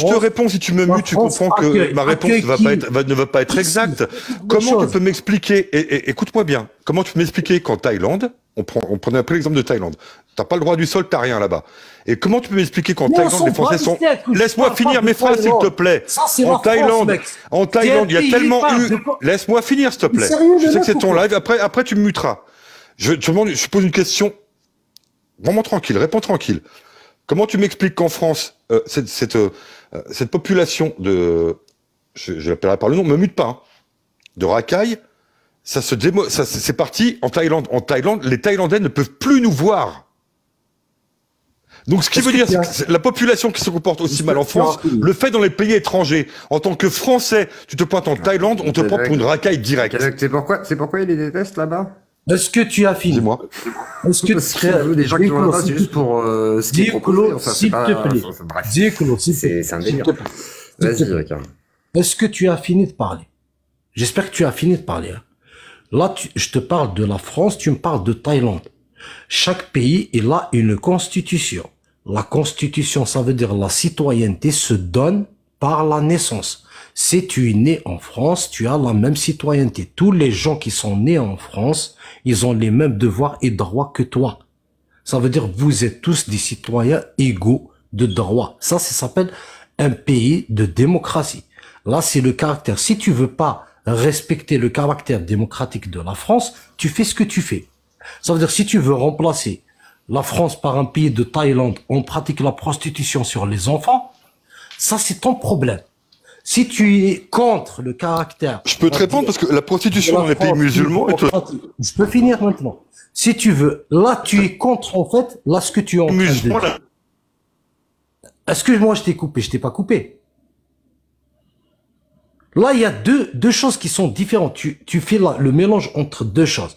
je te réponds, si tu me mutes, tu comprends que ma réponse ne va pas être exacte. Comment tu peux m'expliquer, et écoute-moi bien, comment tu peux m'expliquer qu'en Thaïlande, on prenait un peu l'exemple de Thaïlande, t'as pas le droit du sol, t'as rien là-bas. Et comment tu peux m'expliquer qu'en Thaïlande, les Français sont... Laisse-moi finir mes phrases, s'il te plaît. En Thaïlande, il y a tellement eu... Laisse-moi finir, s'il te plaît. Je sais que c'est ton live, après tu me muteras. Je pose une question vraiment tranquille, réponds tranquille. Comment tu m'expliques qu'en France, cette population de... Je l'appellerai par le nom, me mute pas, hein, de racailles, c'est parti en Thaïlande. En Thaïlande, les Thaïlandais ne peuvent plus nous voir. Donc, ce qui veut dire, c'est que la population qui se comporte aussi mal en France, le fait dans les pays étrangers. En tant que Français, tu te pointes en Thaïlande, on te prend pour une racaille directe. C'est pourquoi ils les détestent là-bas? Est-ce que tu as fini? Dis-moi. Est-ce que tu as des gens qui vont là-bas, c'est juste pour ce qui est proposé. Enfin, s'il te plaît. Bref. C'est un délire. Vas-y, Ricard. Est-ce que tu as fini de parler? J'espère que tu as fini de parler. Là, je te parle de la France, tu me parles de Thaïlande. Chaque pays, il a une constitution. La constitution, ça veut dire la citoyenneté se donne par la naissance. Si tu es né en France, tu as la même citoyenneté. Tous les gens qui sont nés en France, ils ont les mêmes devoirs et droits que toi. Ça veut dire que vous êtes tous des citoyens égaux de droit. Ça s'appelle un pays de démocratie. Là, c'est le caractère. Si tu veux pas respecter le caractère démocratique de la France, tu fais ce que tu fais. Ça veut dire, si tu veux remplacer la France par un pays de Thaïlande, on pratique la prostitution sur les enfants, ça c'est ton problème. Si tu es contre le caractère... Je peux te répondre parce que la prostitution dans les pays musulmans... Je peux finir maintenant. Si tu veux, là tu es contre en fait, là ce que tu es en train de dire. Est-ce que moi je t'ai coupé? Je t'ai pas coupé. Là, il y a deux choses qui sont différentes. Tu fais le mélange entre deux choses.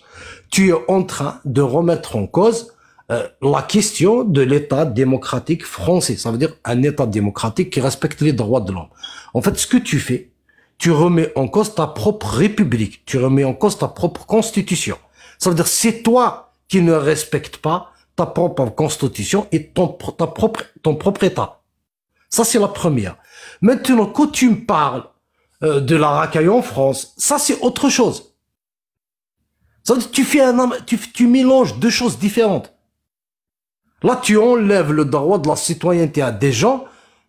Tu es en train de remettre en cause la question de l'État démocratique français. Ça veut dire un État démocratique qui respecte les droits de l'homme. En fait, ce que tu fais, tu remets en cause ta propre république. Tu remets en cause ta propre constitution. Ça veut dire c'est toi qui ne respectes pas ta propre constitution et ton propre État. Ça, c'est la première. Maintenant, quand tu me parles de la racaille en France, ça c'est autre chose. Ça veut dire tu mélanges deux choses différentes. Là, tu enlèves le droit de la citoyenneté à des gens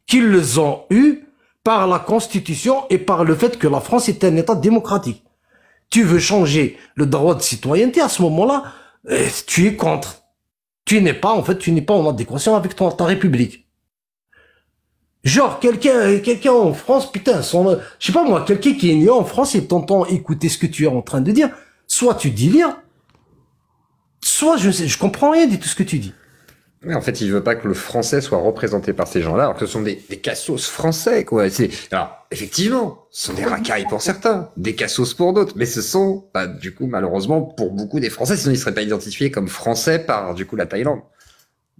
qui les ont eus par la Constitution et par le fait que la France est un État démocratique. Tu veux changer le droit de citoyenneté, à ce moment-là, tu es contre. Tu n'es pas en adéquation avec ta République. Genre, quelqu'un en France, putain, je sais pas moi, quelqu'un qui est né en France et t'entend écouter ce que tu es en train de dire, soit tu dis lire, soit je comprends rien de tout ce que tu dis. Mais en fait, il veut pas que le français soit représenté par ces gens-là, alors que ce sont des cassos français, quoi. Alors, effectivement, ce sont des racailles pour certains, des cassos pour d'autres, mais ce sont, du coup, malheureusement, pour beaucoup des Français, sinon ils seraient pas identifiés comme français par, du coup, la Thaïlande.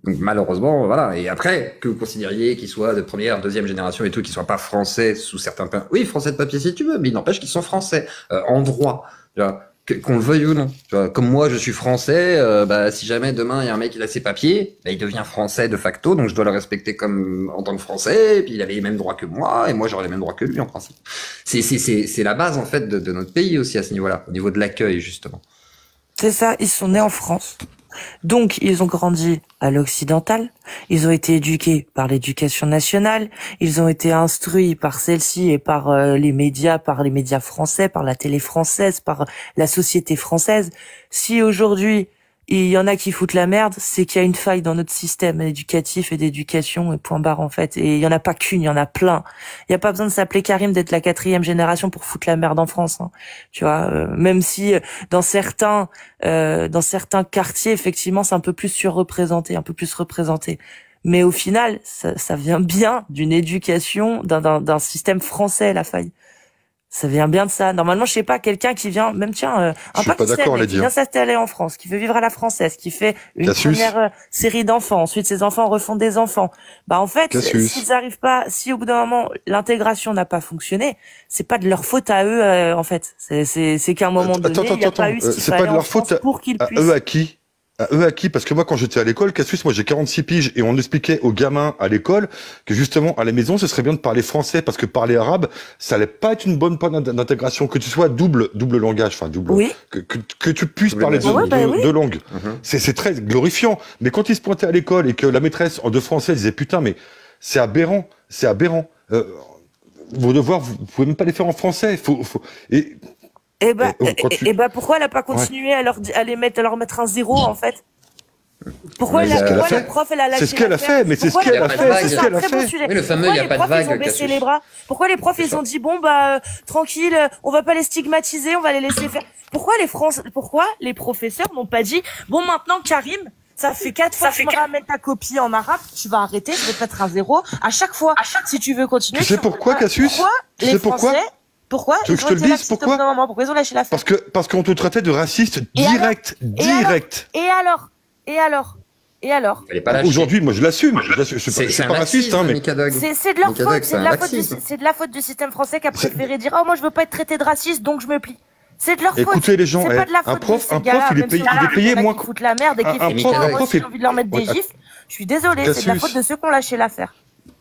Donc malheureusement, voilà. Et après, que vous considériez qu'ils soient de première, deuxième génération et tout, qu'ils soient pas français sous certains points. Oui, français de papier si tu veux, mais il n'empêche qu'ils sont français, en droit. Qu'on le veuille ou non. Tu vois, comme moi, je suis français, si jamais demain il y a un mec qui a ses papiers, il devient français de facto, donc je dois le respecter comme en tant que français, et puis il avait les mêmes droits que moi, et moi j'aurais les mêmes droits que lui en principe. C'est la base en fait de notre pays aussi à ce niveau-là, au niveau de l'accueil justement. C'est ça, ils sont nés en France. Donc, ils ont grandi à l'occidental, ils ont été éduqués par l'éducation nationale, ils ont été instruits par celle-ci et par les médias français, par la télé française, par la société française. Si aujourd'hui, il y en a qui foutent la merde, c'est qu'il y a une faille dans notre système éducatif et d'éducation, et point barre en fait. Et il y en a pas qu'une, il y en a plein. Il y a pas besoin de s'appeler Karim, d'être la 4e génération pour foutre la merde en France, hein. Tu vois, même si dans certains quartiers, effectivement, c'est un peu plus surreprésenté, un peu plus représenté. Mais au final, ça vient bien d'une éducation, d'un système français, la faille. Ça vient bien de ça. Normalement, je sais pas, quelqu'un qui vient, même tiens, un Pakistanais qui vient s'installer en France, qui veut vivre à la française, qui fait une première série d'enfants, ensuite ses enfants refont des enfants. En fait, s'ils arrivent pas, si au bout d'un moment l'intégration n'a pas fonctionné, c'est pas de leur faute à eux, en fait. C'est qu'à un moment donné, il n'y a pas eu ce qu'il fallait en France pour qu'ils puissent. Eux à qui? Eux à qui? Parce que moi, quand j'étais à l'école, Cassius, moi j'ai 46 piges et on expliquait aux gamins à l'école que justement à la maison, ce serait bien de parler français parce que parler arabe, ça allait pas être une bonne porte d'intégration. Que tu sois double langage, enfin double, Oui. que tu puisses parler deux langues. C'est très glorifiant. Mais quand ils se pointaient à l'école et que la maîtresse de français disait putain, mais c'est aberrant, c'est aberrant. Vos devoirs, vous pouvez même pas les faire en français. Et bah pourquoi elle a pas continué à leur mettre un 0 en fait? Pourquoi la prof elle a lâché? C'est ce qu'elle a fait, mais c'est ce qu'elle a fait, c'est ce qu'elle a fait. Oui, le fameux il y a pas de vague. Ils ont baissé les bras. Pourquoi les profs ils ont dit bon bah tranquille, on va pas les stigmatiser, on va les laisser faire. Pourquoi les professeurs n'ont pas dit bon maintenant Karim, ça fait 4 fois que tu me ramènes ta copie en arabe, tu vas arrêter, je vais te mettre un 0 à chaque fois. Si tu veux continuer. Tu sais pourquoi, Cassius? Tu sais pourquoi? Pourquoi? Tu veux que je te le dise? Pourquoi? Pourquoi ils ont lâché l'affaire? Parce qu'on te traitait de raciste direct. Et alors? Aujourd'hui, moi, je l'assume. Je suis pas raciste, hein, mais. C'est de leur faute. C'est de la faute du système français qui a préféré dire, oh, moi, je veux pas être traité de raciste, donc je me plie. C'est de leur faute. Écoutez, les gens, c'est pas de la faute un prof, il est payé moins. Qui foutent la merde et qui fait moi, j'ai envie de leur mettre des gifles. Je suis désolée, c'est de la faute de ceux qui ont lâché l'affaire.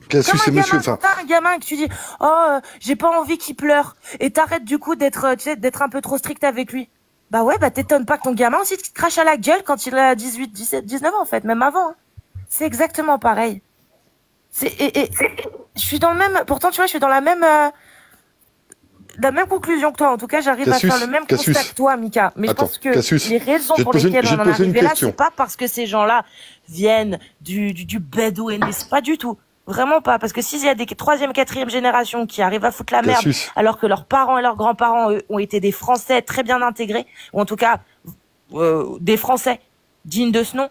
Cassius, c'est monsieur, enfin. T'as un gamin que tu dis, oh, j'ai pas envie qu'il pleure. Et t'arrêtes, du coup, d'être un peu trop strict avec lui. Bah ouais, bah t'étonnes pas que ton gamin aussi te crache à la gueule quand il a 18, 17, 19 ans, en fait, même avant. Hein. C'est exactement pareil. Je suis dans le même, pourtant, tu vois, je suis dans la même conclusion que toi. En tout cas, j'arrive à faire le même constat que toi, Mika. Mais je pense que les raisons pour lesquelles on en est arrivé là, c'est pas parce que ces gens-là viennent du bédouinisme. Pas du tout. Vraiment pas. Parce que s'il y a des 3e, 4e générations qui arrivent à foutre la merde, alors que leurs parents et leurs grands-parents, eux, ont été des Français très bien intégrés, ou en tout cas, des Français dignes de ce nom,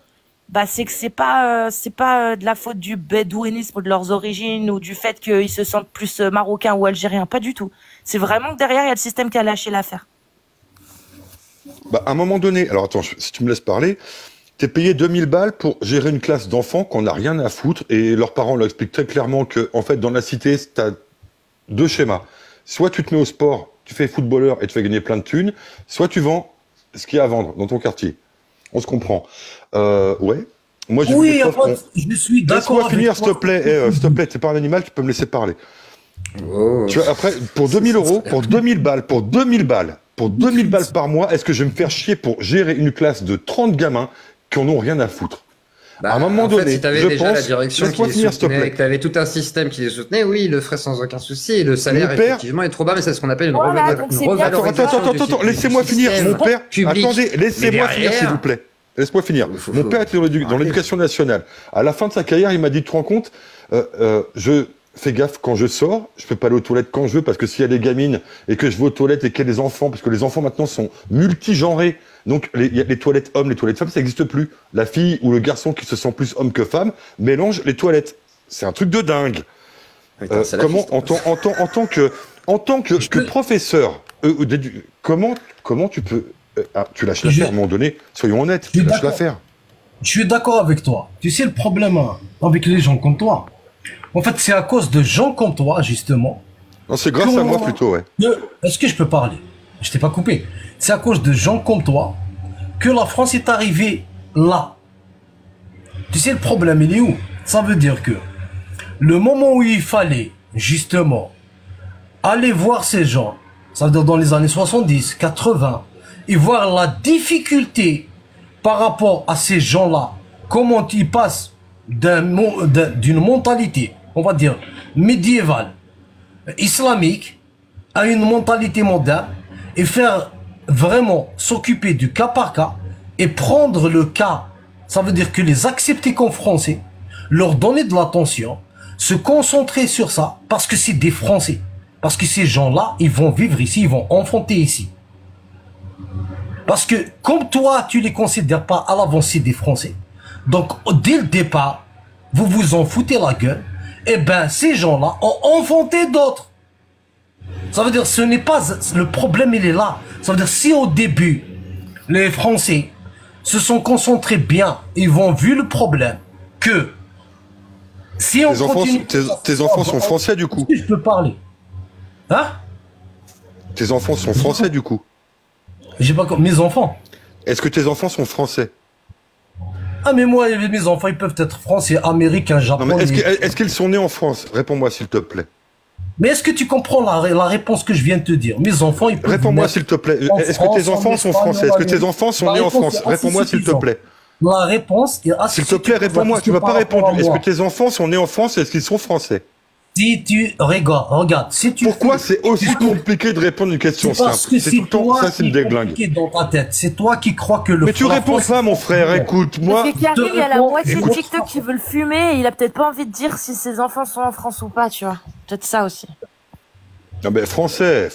bah, c'est que c'est pas de la faute du bédouinisme ou de leurs origines ou du fait qu'ils se sentent plus marocains ou algériens. Pas du tout. C'est vraiment que derrière, il y a le système qui a lâché l'affaire. Bah, à un moment donné, alors attends, si tu me laisses parler, t'es payé 2000 balles pour gérer une classe d'enfants qu'on n'a rien à foutre et leurs parents leur expliquent très clairement que, en fait, dans la cité, t'as 2 schémas. Soit tu te mets au sport, tu fais footballeur et tu fais gagner plein de thunes, soit tu vends ce qu'il y a à vendre dans ton quartier. On se comprend. Ouais. Moi, j'ai oui, je suis d'accord. Laisse-moi finir, s'il te plaît. S'il te plaît, t'es pas un animal, tu peux me laisser parler. Oh. Tu vois, après, pour 2000 euros, pour 2000 balles par mois, est-ce que je vais me faire chier pour gérer une classe de 30 gamins qui en ont rien à foutre? Bah, à un moment donné, si t'avais déjà la direction qui les soutenait, que t'avais tout un système qui les soutenait, oui, il le ferait sans aucun souci. Et le salaire, effectivement, est trop bas, mais c'est ce qu'on appelle une revalorisation. Attends, laissez-moi finir. Mon père, attendez, laissez-moi finir, s'il vous plaît. Laisse-moi finir. Mon père était dans l'éducation nationale. À la fin de sa carrière, il m'a dit, tu te rends compte, je fais gaffe quand je sors, je peux pas aller aux toilettes quand je veux, parce que s'il y a des gamines et que je vais aux toilettes et qu'il y a des enfants, parce que les enfants maintenant sont multigenrés, donc il y a les toilettes hommes, les toilettes femmes, ça n'existe plus. La fille ou le garçon qui se sent plus homme que femme mélange les toilettes. C'est un truc de dingue. Comment, en tant que professeur, comment tu peux, tu lâches l'affaire à un moment donné, soyons honnêtes, tu lâches l'affaire. Je suis d'accord avec toi. Tu sais, le problème avec les gens comme toi, en fait, c'est à cause de gens comme toi, justement. Non, c'est grâce à moi plutôt, ouais. Est-ce que je peux parler? Je t'ai pas coupé. C'est à cause de gens comme toi que la France est arrivée là. Tu sais, le problème, il est où? Ça veut dire que le moment où il fallait, justement, aller voir ces gens, ça veut dire dans les années 70, 80, et voir la difficulté par rapport à ces gens-là, comment ils passent d'une mentalité, on va dire, médiévale, islamique, à une mentalité moderne, et faire vraiment s'occuper du cas par cas, et prendre le cas, ça veut dire que les accepter comme Français, leur donner de l'attention, se concentrer sur ça, parce que c'est des Français. Parce que ces gens-là, ils vont vivre ici, ils vont enfanter ici. Parce que, comme toi, tu les considères pas à l'avancée des Français, donc, dès le départ, vous vous en foutez la gueule, et ben, ces gens-là ont enfanté d'autres. Ça veut dire, ce n'est pas, le problème, il est là. Ça veut dire, si au début, les Français se sont concentrés bien, ils vont vu le problème, que, si on continue... Tes enfants sont français, du coup. Est-ce que je peux parler? Hein? Tes enfants sont français, du coup. J'ai pas... Mes enfants. Est-ce que tes enfants sont français? Ah, mais moi, mes enfants, ils peuvent être français, américains, japonais. Est-ce qu'ils sont nés en France? Réponds-moi, s'il te plaît. Mais est-ce que tu comprends la réponse que je viens de te dire? Mes enfants, ils peuvent... Réponds-moi, s'il te plaît. Est-ce que tes enfants sont français? Est-ce que tes enfants sont nés en France? Réponds-moi, s'il te plaît. La réponse est assez... S'il te plaît, réponds-moi. Tu ne vas pas répondre. Est-ce que tes enfants sont nés en France? Est-ce qu'ils sont français? Si tu regarde, si tu... Pourquoi c'est aussi compliqué de répondre à une question simple? C'est tout le temps, ça c'est une déglingue. Dans ta tête. C'est toi qui crois que le... Mais tu réponds pas, mon frère, écoute, moi... Parce que Karim, il y a la moitié de TikTok qui veut le fumer, et il a peut-être pas envie de dire si ses enfants sont en France ou pas, tu vois. Peut-être ça aussi. Non mais français,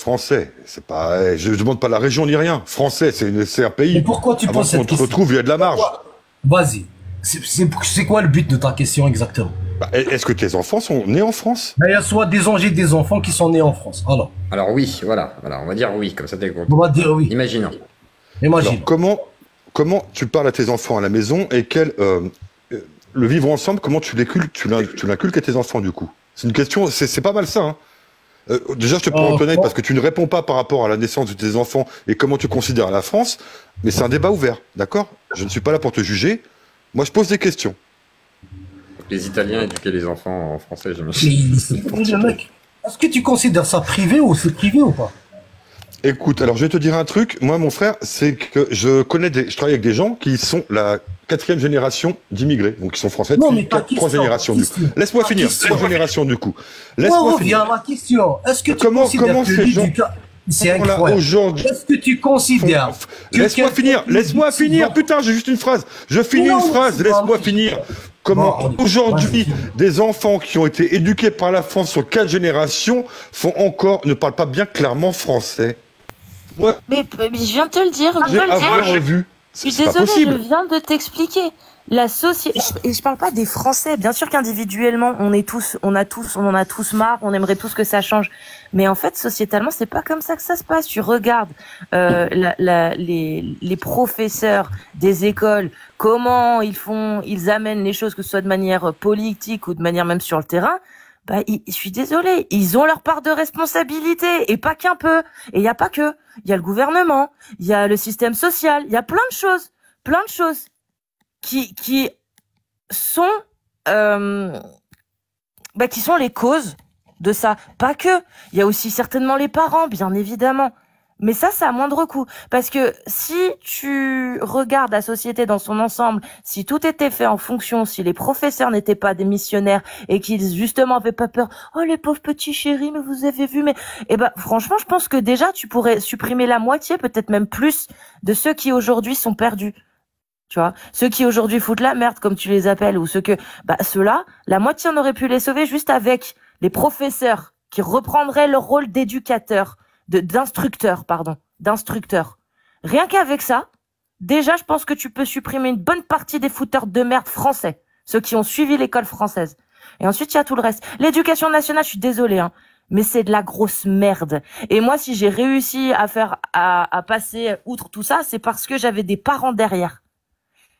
c'est pas... Je demande pas la région ni rien. Français, c'est un pays. Mais pourquoi tu poses cette question? On te retrouve, il y a de la marge. Vas-y. C'est quoi le but de ta question exactement? Est-ce que tes enfants sont nés en France? Il y a soit j'ai des enfants qui sont nés en France. Alors oui, voilà, on va dire oui, comme ça t'es content. On va dire oui. Imaginons. Alors, comment tu parles à tes enfants à la maison et le vivre ensemble, comment tu l'inculques à tes enfants du coup? C'est une question, c'est pas mal ça, hein. Déjà, je te prends en honnête parce que tu ne réponds pas par rapport à la naissance de tes enfants et comment tu considères la France, mais c'est un débat ouvert, d'accord? Je ne suis pas là pour te juger. Moi, je pose des questions. Les Italiens éduquaient les enfants en français, j'imagine. Est-ce que tu considères ça privé ou c'est privé ou pas? Écoute, alors je vais te dire un truc. Moi, mon frère, c'est que je travaille avec des gens qui sont la 4e génération d'immigrés, donc qui sont français depuis 3 générations du coup. Laisse-moi finir. 3 générations du coup. Laisse-moi finir. La question. Est-ce que tu comment ces gens... C'est incroyable. Est-ce que tu considères... Laisse-moi finir. Putain, j'ai juste une phrase. Je finis une phrase. Laisse-moi finir. Comment aujourd'hui des enfants qui ont été éduqués par la France sur 4 générations ne parlent pas bien clairement français? Ouais. Mais je viens de te le dire. Je suis désolée, je viens de t'expliquer. La société, et je parle pas des Français. Bien sûr qu'individuellement, on en a tous marre, on aimerait tous que ça change. Mais en fait, sociétalement, c'est pas comme ça que ça se passe. Tu regardes, les professeurs des écoles, comment ils amènent les choses, que ce soit de manière politique ou de manière même sur le terrain. Je suis désolée, ils ont leur part de responsabilité, et pas qu'un peu. Et il y a pas que. Il y a le gouvernement, il y a le système social, il y a plein de choses qui sont qui sont les causes de ça. Pas que. Il y a aussi certainement les parents, bien évidemment. Mais ça, c'est à moindre coût. Parce que si tu regardes la société dans son ensemble, si tout était fait en fonction, si les professeurs n'étaient pas des missionnaires et qu'ils, justement, avaient pas peur, oh, les pauvres petits chéris, mais vous avez vu, mais, franchement, je pense que déjà, tu pourrais supprimer la moitié, peut-être même plus, de ceux qui aujourd'hui sont perdus. Tu vois, ceux qui aujourd'hui foutent la merde, comme tu les appelles, ou ceux-là, la moitié, on aurait pu les sauver juste avec les professeurs qui reprendraient leur rôle d'instructeur. Rien qu'avec ça, déjà, je pense que tu peux supprimer une bonne partie des fouteurs de merde français, ceux qui ont suivi l'école française. Et ensuite, il y a tout le reste. L'éducation nationale, je suis désolée, hein, mais c'est de la grosse merde. Et moi, si j'ai réussi à passer outre tout ça, c'est parce que j'avais des parents derrière.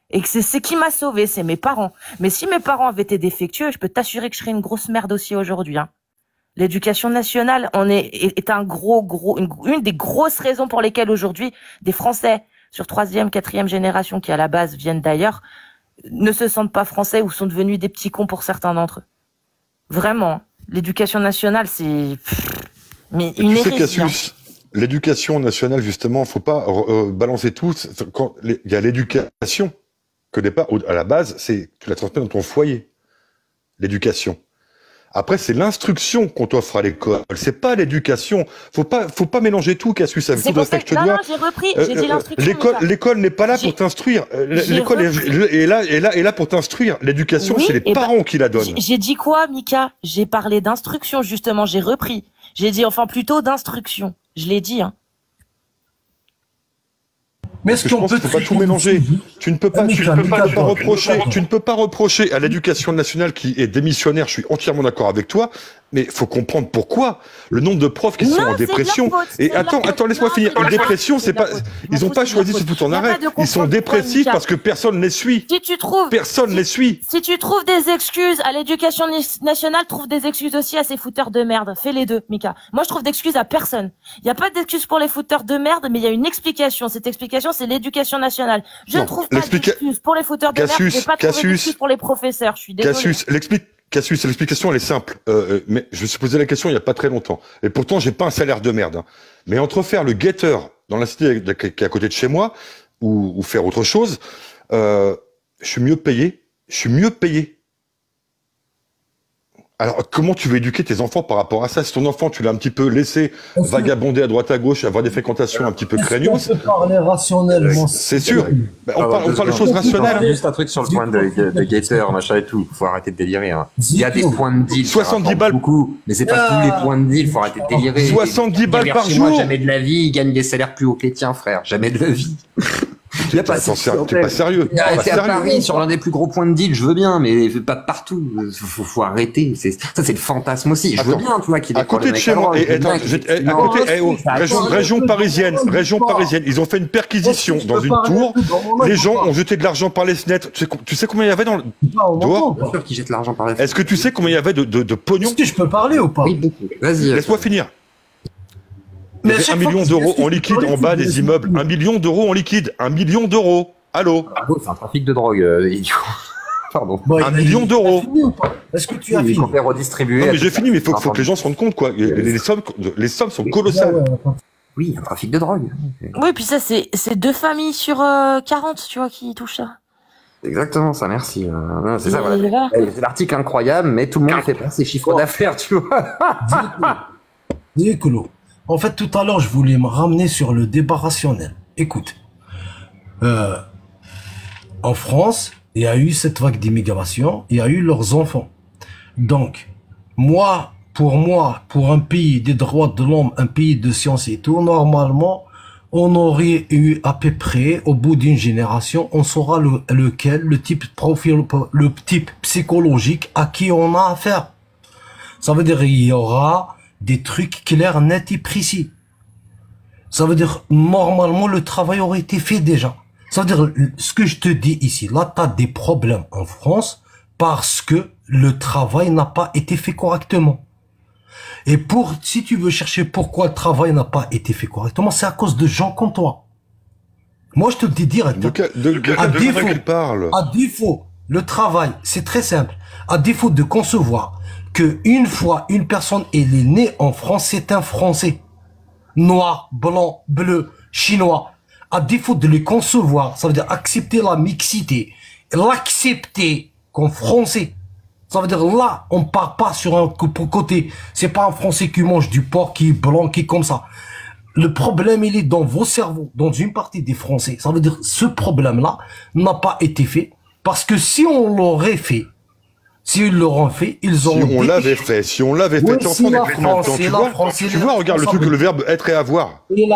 Et que c'est qui m'a sauvé, c'est mes parents. Mais si mes parents avaient été défectueux, je peux t'assurer que je serais une grosse merde aussi aujourd'hui, hein. L'éducation nationale est une des grosses raisons pour lesquelles aujourd'hui des Français sur 3e, 4e génération qui à la base viennent d'ailleurs ne se sentent pas français ou sont devenus des petits cons pour certains d'entre eux. Vraiment, l'éducation nationale, c'est mais une hérésie. L'éducation nationale, justement, faut pas balancer tout. Quand il y a l'éducation que n'est pas à la base, c'est tu la transmets dans ton foyer. L'éducation. Après, c'est l'instruction qu'on t'offre à l'école. C'est pas l'éducation. Faut pas mélanger tout, Cassius. C'est pour ça que j'ai repris. J'ai dit l'instruction. L'école n'est pas là pour t'instruire. L'école est là pour t'instruire. L'éducation, c'est les parents qui la donnent. J'ai dit quoi, Mika? J'ai parlé d'instruction, justement. J'ai repris. J'ai dit, enfin, plutôt d'instruction. Je l'ai dit, hein. Mais est-ce qu'on peut pas tout mélanger? Tu ne peux pas reprocher à l'éducation nationale qui est démissionnaire, je suis entièrement d'accord avec toi, Mais faut comprendre pourquoi. Le nombre de profs qui sont en dépression. Et attends, laisse-moi finir. Une dépression, c'est pas, ils ont pas choisi de se foutre en arrêt. Ils sont dépressifs parce que personne les suit. Personne les suit. Si tu trouves des excuses à l'éducation nationale, trouve des excuses aussi à ces fouteurs de merde. Fais les deux, Mika. Moi, je trouve d'excuses à personne. Il n'y a pas d'excuses pour les fouteurs de merde, mais il y a une explication. Cette explication, c'est l'éducation nationale. Je ne trouve pas d'excuses pour les fouteurs de merde. Je vais pas trouver d'excuses pour les professeurs. Je suis désolé. Cassius, l'explication, elle est simple. Mais je me suis posé la question il y a pas très longtemps. Et pourtant, j'ai pas un salaire de merde. Hein. Mais entre faire le guetteur dans la cité qui est à côté de chez moi ou faire autre chose, je suis mieux payé. Je suis mieux payé. Alors, comment tu veux éduquer tes enfants par rapport à ça? Si ton enfant, tu l'as un petit peu laissé vagabonder à droite à gauche, avoir des fréquentations un petit peu craignos. On peut parler rationnellement. C'est sûr. On parle de choses rationnelles. Juste un truc sur le point de guetteur, machin et tout. Faut arrêter de délirer. Hein. Il y a des points de deal. 70 balles. Beaucoup, mais c'est pas tous les points de deal. Faut arrêter de délirer. 70 balles par jour. Moi, jamais de la vie. Ils gagnent des salaires plus hauts que les tiens, frère. Jamais de la vie. T'es pas sérieux. C'est à Paris, sur l'un des plus gros points de deal, je veux bien, mais pas partout. Faut arrêter. Ça, c'est le fantasme aussi. Je veux bien, tu vois, qu'il y ait à côté de chez moi, région parisienne, ils ont fait une perquisition dans une tour. Les gens ont jeté de l'argent par les fenêtres. Tu sais combien il y avait dans le dehors? Bien sûr qu'ils jettent l'argent par les fenêtres. Est-ce que tu sais combien il y avait de pognon? Est-ce que je peux parler ou pas? Oui, beaucoup. Vas-y. Laisse-moi finir. Il y avait 1 million d'euros en liquide en bas des immeubles. 1 million d'euros en liquide. 1 million d'euros. Allô? C'est un trafic de drogue, idiot. Pardon. 1 million d'euros. Est-ce que tu as fini? Il faut redistribuer. Non, mais j'ai fini, mais il faut que les gens se rendent compte, quoi. Les sommes sont colossales. Oui, un trafic de drogue. Oui, puis ça, c'est 2 familles sur 40, tu vois, qui touchent ça. Exactement ça, merci. C'est ça, voilà. C'est l'article incroyable, mais tout le monde fait pas ses chiffres d'affaires, tu vois. Écolo. En fait, tout à l'heure, je voulais me ramener sur le débat rationnel. Écoute, en France, il y a eu cette vague d'immigration, il y a eu leurs enfants. Donc, pour un pays des droits de l'homme, un pays de science et tout, normalement, on aurait eu à peu près, au bout d'une génération, on saura lequel, le type de profil, le type psychologique à qui on a affaire. Ça veut dire il y aura des trucs clairs, nets et précis. Ça veut dire, normalement, le travail aurait été fait déjà. Ça veut dire, ce que je te dis ici, là, tu as des problèmes en France parce que le travail n'a pas été fait correctement. Et si tu veux chercher pourquoi le travail n'a pas été fait correctement, c'est à cause de gens comme toi. Moi, je te le dis directement. À défaut, le travail, c'est très simple. À défaut de concevoir que une fois une personne est née en France, c'est un Français. Noir, blanc, bleu, chinois. À défaut de les concevoir, ça veut dire accepter la mixité, l'accepter comme Français. Ça veut dire là, on part pas sur un côté. C'est pas un Français qui mange du porc, qui est blanc, qui est comme ça. Le problème, il est dans vos cerveaux, dans une partie des Français. Ça veut dire ce problème-là n'a pas été fait parce que si on l'aurait fait, s'ils l'auront fait, ils auront... Si on l'avait fait, tu vois, regarde le truc, le verbe être et avoir. Et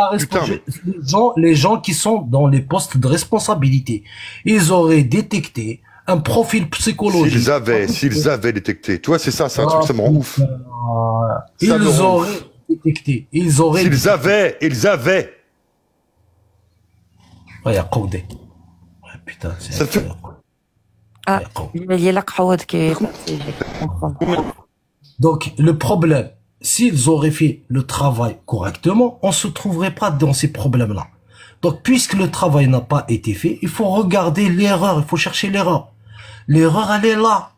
les gens qui sont dans les postes de responsabilité, ils auraient détecté un profil psychologique. S'ils avaient détecté. Tu vois, c'est ça, c'est un truc, ça me rend ouf. Ils auraient détecté. Ils avaient. Ouais, il y a Koudé. Ouais, putain, c'est... Donc, le problème, s'ils auraient fait le travail correctement, on se trouverait pas dans ces problèmes-là. Donc, puisque le travail n'a pas été fait, il faut regarder l'erreur, il faut chercher l'erreur. L'erreur, elle est là.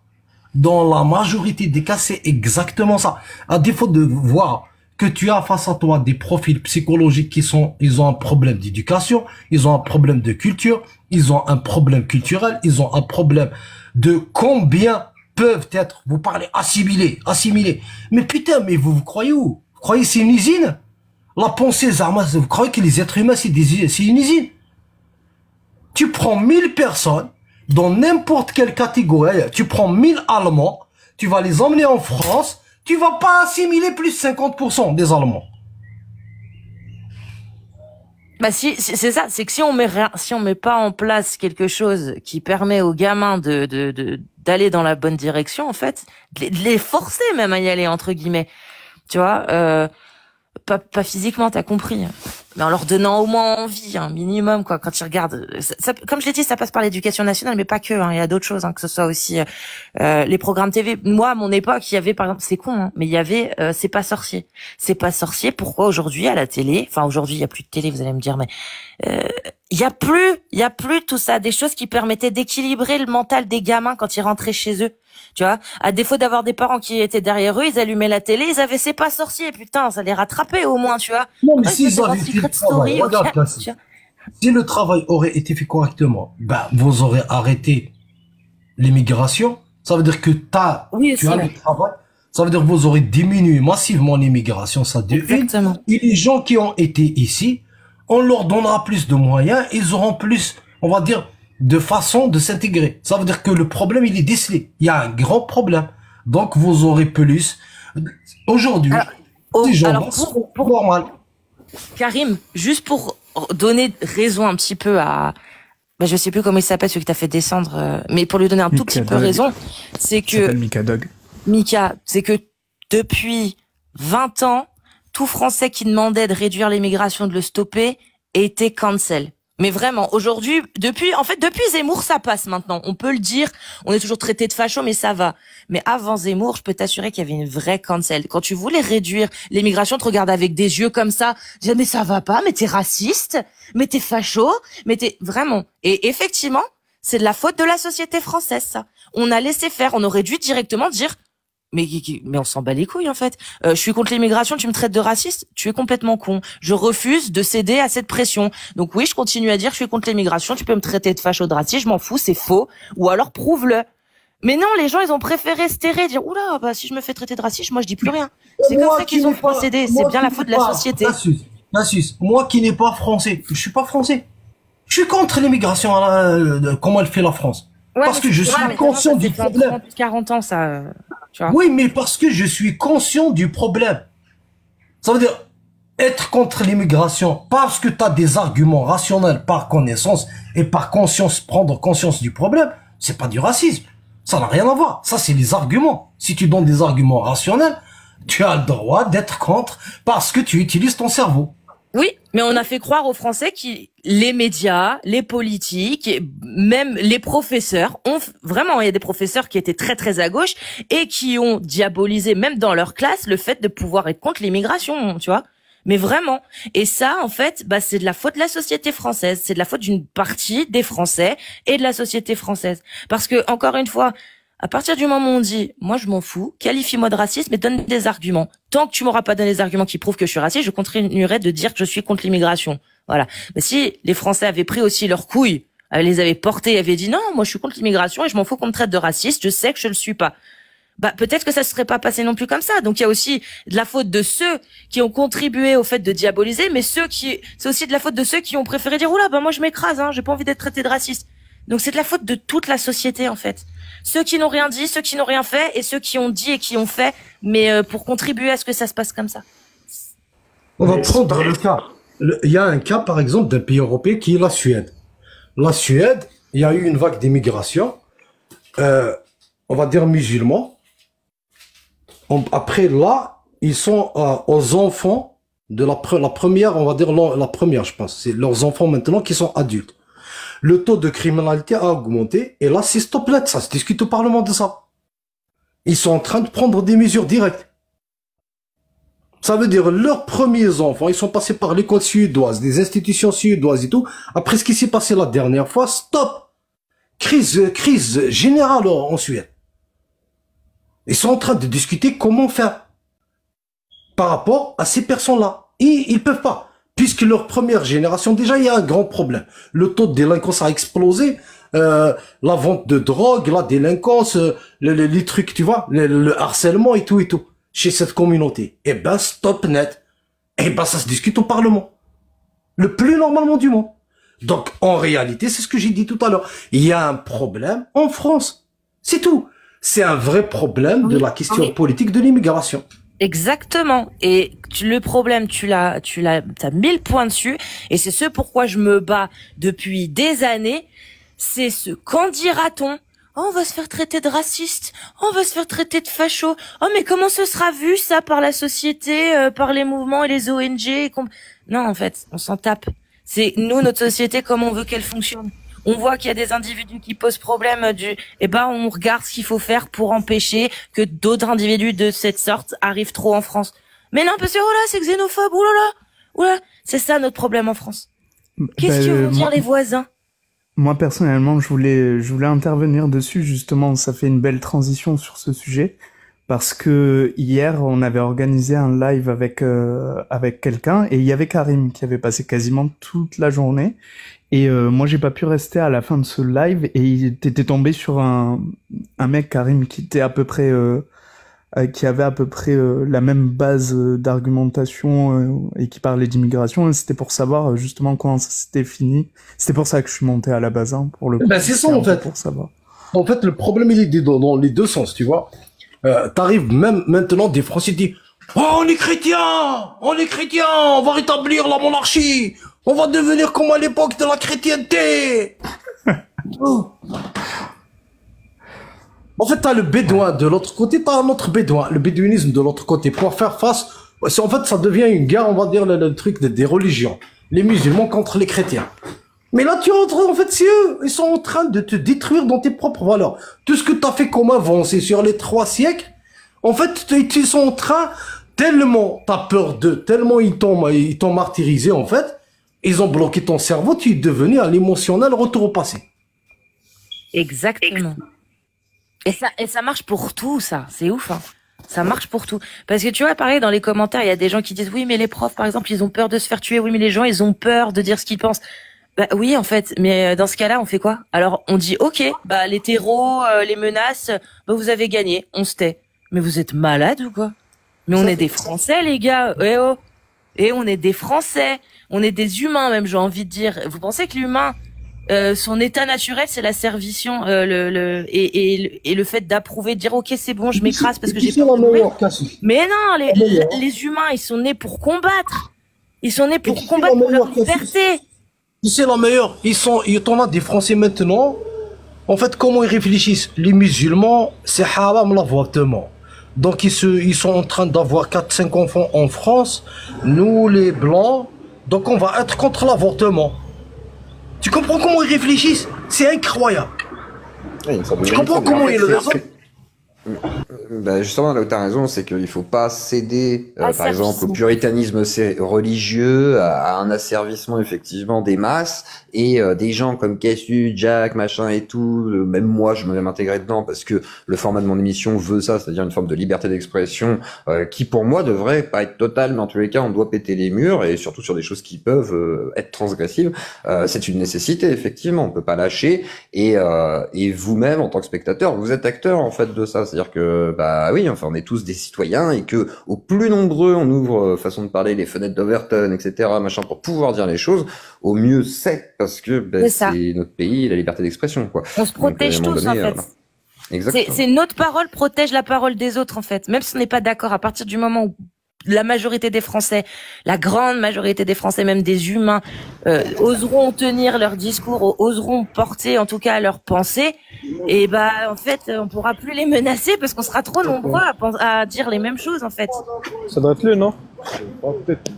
Dans la majorité des cas, c'est exactement ça. À défaut de voir que tu as face à toi des profils psychologiques ils ont un problème d'éducation, ils ont un problème de culture, ils ont un problème culturel, ils ont un problème de combien peuvent être, vous parlez assimilés. Mais putain, mais vous croyez où? Vous croyez c'est une usine? La pensée, vous croyez que les êtres humains, c'est une usine? Tu prends 1000 personnes, dans n'importe quelle catégorie, tu prends 1000 Allemands, tu vas les emmener en France, tu vas pas assimiler plus de 50% des Allemands. Bah si, c'est ça, c'est que si on met pas en place quelque chose qui permet aux gamins d'aller dans la bonne direction, en fait, de les forcer même à y aller, entre guillemets. Tu vois, pas physiquement, t'as compris, mais en leur donnant au moins envie, un minimum, quoi. Quand ils regardent, comme je l'ai dit, ça passe par l'éducation nationale, mais pas que. Il y a d'autres choses, que ce soit aussi les programmes TV. Moi, à mon époque, il y avait, par exemple, c'est con, mais il y avait C'est pas sorcier. C'est pas sorcier. Pourquoi aujourd'hui à la télé, enfin aujourd'hui il y a plus de télé, vous allez me dire, mais il y a plus tout ça, des choses qui permettaient d'équilibrer le mental des gamins quand ils rentraient chez eux. Tu vois, à défaut d'avoir des parents qui étaient derrière eux, ils allumaient la télé, ils avaient C'est pas sorcier, putain, ça les rattrapait au moins, tu vois. Non, mais si ils avaient fait le travail, regarde, si le travail aurait été fait correctement, ben, vous aurez arrêté l'immigration. Ça veut dire que tu as le travail. Ça veut dire que vous aurez diminué massivement l'immigration, ça de une. Et les gens qui ont été ici, on leur donnera plus de moyens, ils auront plus, on va dire, de façon de s'intégrer. Ça veut dire que le problème, il est décelé. Il y a un grand problème. Donc, vous aurez plus. Aujourd'hui, ces gens sont normal. Karim, juste pour donner raison un petit peu à... Ben, je sais plus comment il s'appelle, celui que t'as fait descendre, mais pour lui donner un tout petit peu raison, c'est que... Mika Dog. Mika, c'est que depuis 20 ans, tout Français qui demandait de réduire l'immigration, de le stopper, était cancel. Mais vraiment, aujourd'hui, depuis Zemmour, ça passe maintenant. On peut le dire. On est toujours traité de facho, mais ça va. Mais avant Zemmour, je peux t'assurer qu'il y avait une vraie cancel. Quand tu voulais réduire l'immigration, tu regardes avec des yeux comme ça. Tu dis, mais ça va pas, mais t'es raciste, mais t'es facho, mais t'es vraiment. Et effectivement, c'est de la faute de la société française, ça. On a laissé faire. On aurait dû directement dire, mais on s'en bat les couilles, en fait. Je suis contre l'immigration, tu me traites de raciste? Tu es complètement con. Je refuse de céder à cette pression. Donc oui, je continue à dire je suis contre l'immigration, tu peux me traiter de facho, de raciste, je m'en fous, c'est faux. Ou alors prouve-le. Mais non, les gens, ils ont préféré se terrer, dire oula, bah si je me fais traiter de raciste, moi je dis plus rien. C'est comme ça qu'ils ont procédé. C'est bien la faute de la société. Moi qui n'ai pas français, je suis pas français. Je suis contre l'immigration, comment elle fait la France. Ouais, parce que je suis conscient du problème. 40 ans, ça... Tu vois. Oui, mais parce que je suis conscient du problème. Ça veut dire être contre l'immigration parce que tu as des arguments rationnels par connaissance et par conscience, prendre conscience du problème, c'est pas du racisme. Ça n'a rien à voir. Ça, c'est les arguments. Si tu donnes des arguments rationnels, tu as le droit d'être contre parce que tu utilises ton cerveau. Oui, mais on a fait croire aux Français les médias, les politiques, même les professeurs ont vraiment, il y a des professeurs qui étaient très très à gauche et qui ont diabolisé même dans leur classe le fait de pouvoir être contre l'immigration, tu vois. Mais vraiment. Et ça, en fait, bah, c'est de la faute de la société française. C'est de la faute d'une partie des Français et de la société française. Parce que, encore une fois, à partir du moment où on dit, moi je m'en fous, qualifie-moi de raciste, mais donne des arguments. Tant que tu m'auras pas donné des arguments qui prouvent que je suis raciste, je continuerai de dire que je suis contre l'immigration. Voilà. Mais si les Français avaient pris aussi leurs couilles, les avaient portées, avaient dit non, moi je suis contre l'immigration et je m'en fous qu'on me traite de raciste, je sais que je le suis pas. Bah peut-être que ça se serait pas passé non plus comme ça. Donc il y a aussi de la faute de ceux qui ont contribué au fait de diaboliser, mais c'est aussi de la faute de ceux qui ont préféré dire oula, bah moi je m'écrase, j'ai pas envie d'être traité de raciste. Donc c'est de la faute de toute la société en fait. Ceux qui n'ont rien dit, ceux qui n'ont rien fait et ceux qui ont dit et qui ont fait, mais pour contribuer à ce que ça se passe comme ça. On va prendre le cas. Il y a un cas par exemple d'un pays européen qui est la Suède. La Suède, il y a eu une vague d'immigration, on va dire musulmans. Après là, ils sont aux enfants de la première, on va dire la première je pense. C'est leurs enfants maintenant qui sont adultes. Le taux de criminalité a augmenté, et là, c'est stop net, ça se discute au Parlement de ça. Ils sont en train de prendre des mesures directes. Ça veut dire, leurs premiers enfants, ils sont passés par l'école suédoise, des institutions suédoises et tout. Après ce qui s'est passé la dernière fois, stop! Crise générale en Suède. Ils sont en train de discuter comment faire par rapport à ces personnes-là. Et ils peuvent pas. Puisque leur première génération, déjà, il y a un grand problème. Le taux de délinquance a explosé, la vente de drogue, la délinquance, les trucs, tu vois, le harcèlement et tout, chez cette communauté. Eh ben, stop net. Eh ben, ça se discute au Parlement. Le plus normalement du monde. Donc, en réalité, c'est ce que j'ai dit tout à l'heure. Il y a un problème en France. C'est tout. C'est un vrai problème de la question politique de l'immigration. Exactement. Et le problème, t'as 1000 points dessus. Et c'est ce pourquoi je me bats depuis des années. C'est ce qu'en dira-t-on? Oh, on va se faire traiter de raciste. Oh, on va se faire traiter de facho. Oh, mais comment ce sera vu, ça, par la société, par les mouvements et les ONG? Non, en fait, on s'en tape. C'est nous, notre société, comment on veut qu'elle fonctionne. On voit qu'il y a des individus qui posent problème on regarde ce qu'il faut faire pour empêcher que d'autres individus de cette sorte arrivent trop en France. Mais non, parce que, oh là, c'est xénophobe, oh là là, c'est ça notre problème en France. Qu'est-ce que vont dire les voisins? Moi, personnellement, je voulais intervenir dessus, justement, ça fait une belle transition sur ce sujet, parce que hier, on avait organisé un live avec quelqu'un, et il y avait Karim qui avait passé quasiment toute la journée, et moi, j'ai pas pu rester à la fin de ce live, et il était tombé sur un mec, Karim, qui était à peu près, qui avait à peu près la même base d'argumentation et qui parlait d'immigration. Et c'était pour savoir justement comment ça s'était fini. C'était pour ça que je suis monté à la base, hein, pour le coup. C'est ça en fait. Pour savoir. En fait, le problème il est dans les deux sens, tu vois. T'arrives même maintenant des Français qui disent oh, on est chrétiens, on va rétablir la monarchie, on va devenir comme à l'époque de la chrétienté. En fait, t'as le bédouin de l'autre côté, t'as un autre bédouin, le bédouinisme de l'autre côté. Pour faire face, en fait, ça devient une guerre, on va dire, le truc des religions. Les musulmans contre les chrétiens. Mais là, tu rentres, en fait, c'est eux. Ils sont en train de te détruire dans tes propres valeurs. Tout ce que t'as fait comme avancée sur les 3 siècles, en fait, ils sont en train, tellement t'as peur d'eux, tellement ils t'ont martyrisé, en fait, ils ont bloqué ton cerveau, tu es devenu à l'émotionnel retour au passé. Exactement. Et ça marche pour tout, ça. C'est ouf, hein. Ça marche pour tout. Parce que tu vois, pareil, dans les commentaires, il y a des gens qui disent, oui, mais les profs, par exemple, ils ont peur de se faire tuer. Oui, mais les gens, ils ont peur de dire ce qu'ils pensent. Bah oui, en fait. Mais dans ce cas-là, on fait quoi? Alors, on dit, ok, bah, les terreaux, les menaces, bah, vous avez gagné. On se tait. Mais vous êtes malades ou quoi? Mais on est des Français, les gars. Eh oh. Et on est des Français. On est des humains, même, j'ai envie de dire. Vous pensez que l'humain, son état naturel, c'est la servition, et le fait d'approuver, de dire ok c'est bon, je m'écrase parce que j'ai peur de mourir. Mais non, les humains, ils sont nés pour combattre. Ils sont nés pour combattre pour leur liberté. C'est la meilleure. T'en as des Français maintenant. En fait, comment ils réfléchissent? Les musulmans, c'est haram l'avortement. Donc ils sont en train d'avoir 4-5 enfants en France. Nous, les blancs, donc on va être contre l'avortement. Tu comprends comment ils réfléchissent? C'est incroyable. Oui, tu comprends comment ils le raisonnent? Bah justement, là où tu as raison, c'est qu'il ne faut pas céder, par exemple, au puritanisme religieux, à un asservissement effectivement des masses, et des gens comme Cassu, Jack, machin et tout, même moi je me vais m'intégrer dedans parce que le format de mon émission veut ça, c'est-à-dire une forme de liberté d'expression qui pour moi devrait pas être totale, mais en tous les cas on doit péter les murs, et surtout sur des choses qui peuvent être transgressives. C'est une nécessité, effectivement, on peut pas lâcher, et vous-même en tant que spectateur, vous êtes acteur en fait de ça, c'est-à-dire que bah oui, enfin on est tous des citoyens, et que au plus nombreux on ouvre, façon de parler, les fenêtres d'Overton, etc., machin, pour pouvoir dire les choses, au mieux c'est, parce que bah, c'est notre pays, la liberté d'expression, quoi. On se protège tous, en fait. Voilà. C'est notre parole protège la parole des autres, en fait. Même si on n'est pas d'accord, à partir du moment où la majorité des Français, la grande majorité des Français, même des humains, oseront tenir leur discours, oseront porter en tout cas leurs pensées, et bah en fait on pourra plus les menacer parce qu'on sera trop nombreux à dire les mêmes choses, en fait. Ça doit être le non. Peut-être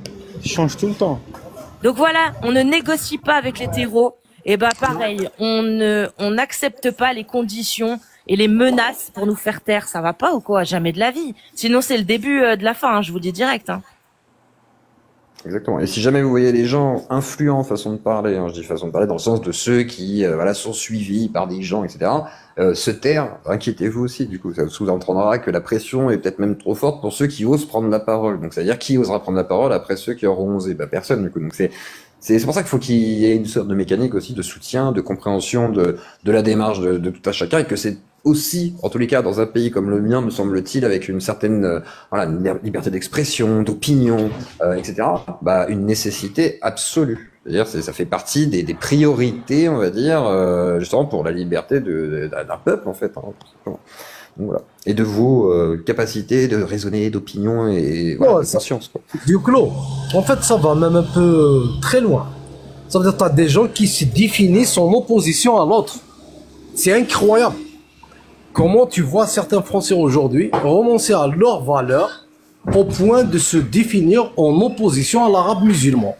il change tout le temps. Donc voilà, on ne négocie pas avec les terreaux, et bah pareil, on n'accepte pas les conditions et les menaces pour nous faire taire. Ça va pas ou quoi? Jamais de la vie. Sinon c'est le début de la fin, hein, je vous le dis direct. Hein. Exactement. Et si jamais vous voyez les gens influents, façon de parler, hein, je dis façon de parler dans le sens de ceux qui voilà, sont suivis par des gens, etc., se taire, inquiétez-vous aussi, du coup. Ça sous-entendra que la pression est peut-être même trop forte pour ceux qui osent prendre la parole. Donc, c'est-à-dire qui osera prendre la parole après ceux qui auront osé? Bah, personne, du coup. Donc, c'est pour ça qu'il faut qu'il y ait une sorte de mécanique aussi de soutien, de compréhension de la démarche de tout à chacun, et que c'est aussi, en tous les cas, dans un pays comme le mien, me semble-t-il, avec une certaine voilà, une liberté d'expression, d'opinion, etc., bah, une nécessité absolue. C'est-à-dire, ça fait partie des priorités, on va dire, justement pour la liberté d'un peuple, en fait. Hein, Donc, voilà. Et de vos capacités de raisonner, d'opinion et voilà, de conscience. Duclos, en fait, ça va même un peu très loin. Ça veut dire que tu as des gens qui se définissent en opposition à l'autre. C'est incroyable. Comment tu vois certains Français aujourd'hui renoncer à leurs valeurs au point de se définir en opposition à l'arabe musulman.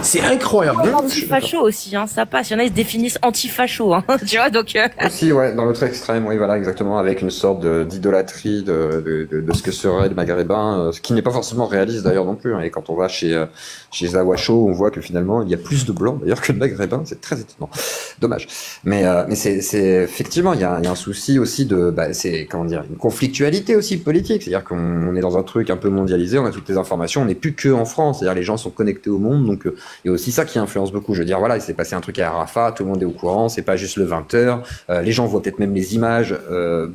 C'est incroyable. Anti-facho aussi, hein, ça passe. Il y en a, ils se définissent anti-facho, hein, tu vois, donc... Aussi, ouais, dans l'autre extrême, oui, voilà, exactement, avec une sorte d'idolâtrie de ce que seraient les Maghrébins, ce qui n'est pas forcément réaliste d'ailleurs non plus, hein. Et quand on va chez Zawacho, on voit que finalement, il y a plus de blancs d'ailleurs que de Maghrébins, c'est très étonnant. Dommage. Mais c'est effectivement, il y a un souci aussi c'est, comment dire, une conflictualité aussi politique, c'est-à-dire qu'on est dans un truc un peu mondialisé, on a toutes les informations, on n'est plus que en France, c'est-à-dire les gens sont connectés au monde, donc il y a aussi ça qui influence beaucoup. Je veux dire, voilà, il s'est passé un truc à Arafat, tout le monde est au courant, c'est pas juste le 20h. Les gens voient peut-être même les images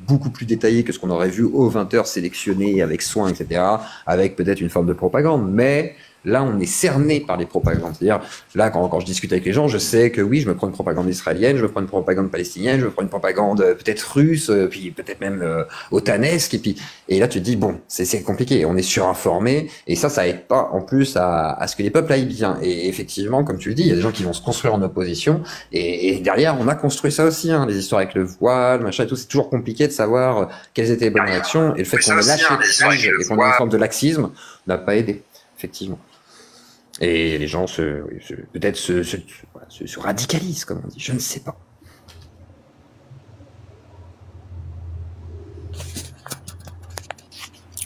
beaucoup plus détaillées que ce qu'on aurait vu au 20h sélectionnées avec soin, etc., avec peut-être une forme de propagande, mais là, on est cerné par les propagandes. C'est-à-dire, là, quand je discute avec les gens, je sais que oui, je me prends une propagande israélienne, je me prends une propagande palestinienne, je me prends une propagande peut-être russe, puis peut-être même otanesque, et là, tu te dis, bon, c'est compliqué, on est surinformé, et ça aide pas, en plus, à ce que les peuples aillent bien. Et effectivement, comme tu le dis, il y a des gens qui vont se construire en opposition, et derrière, on a construit ça aussi, hein, les histoires avec le voile, machin et tout, c'est toujours compliqué de savoir quelles étaient les bonnes réactions, et le fait qu'on ait lâché prise et qu'on ait une forme de laxisme n'a pas aidé, effectivement. Et les gens peut-être se radicalisent, comme on dit, je ne sais pas.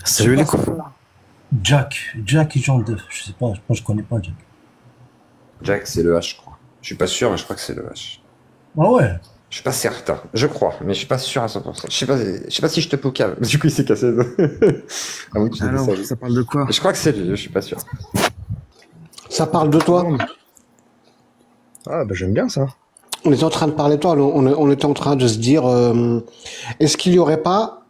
C'est Jack et Jean d'œuf, je sais pas, je connais pas Jack. Jack, c'est le H, je crois. Je suis pas sûr, mais je crois que c'est le H. Ah ouais. Je suis pas certain, je crois, mais je suis pas sûr à 100%. Je sais pas si je te poucave. Du coup, il s'est cassé. Ah oui, alors, ça parle de quoi? Je crois que c'est lui, je suis pas sûr. Ça parle de toi. Ah bah j'aime bien ça. On était en train de parler de toi, on était en train de se dire, est-ce qu'il y aurait pas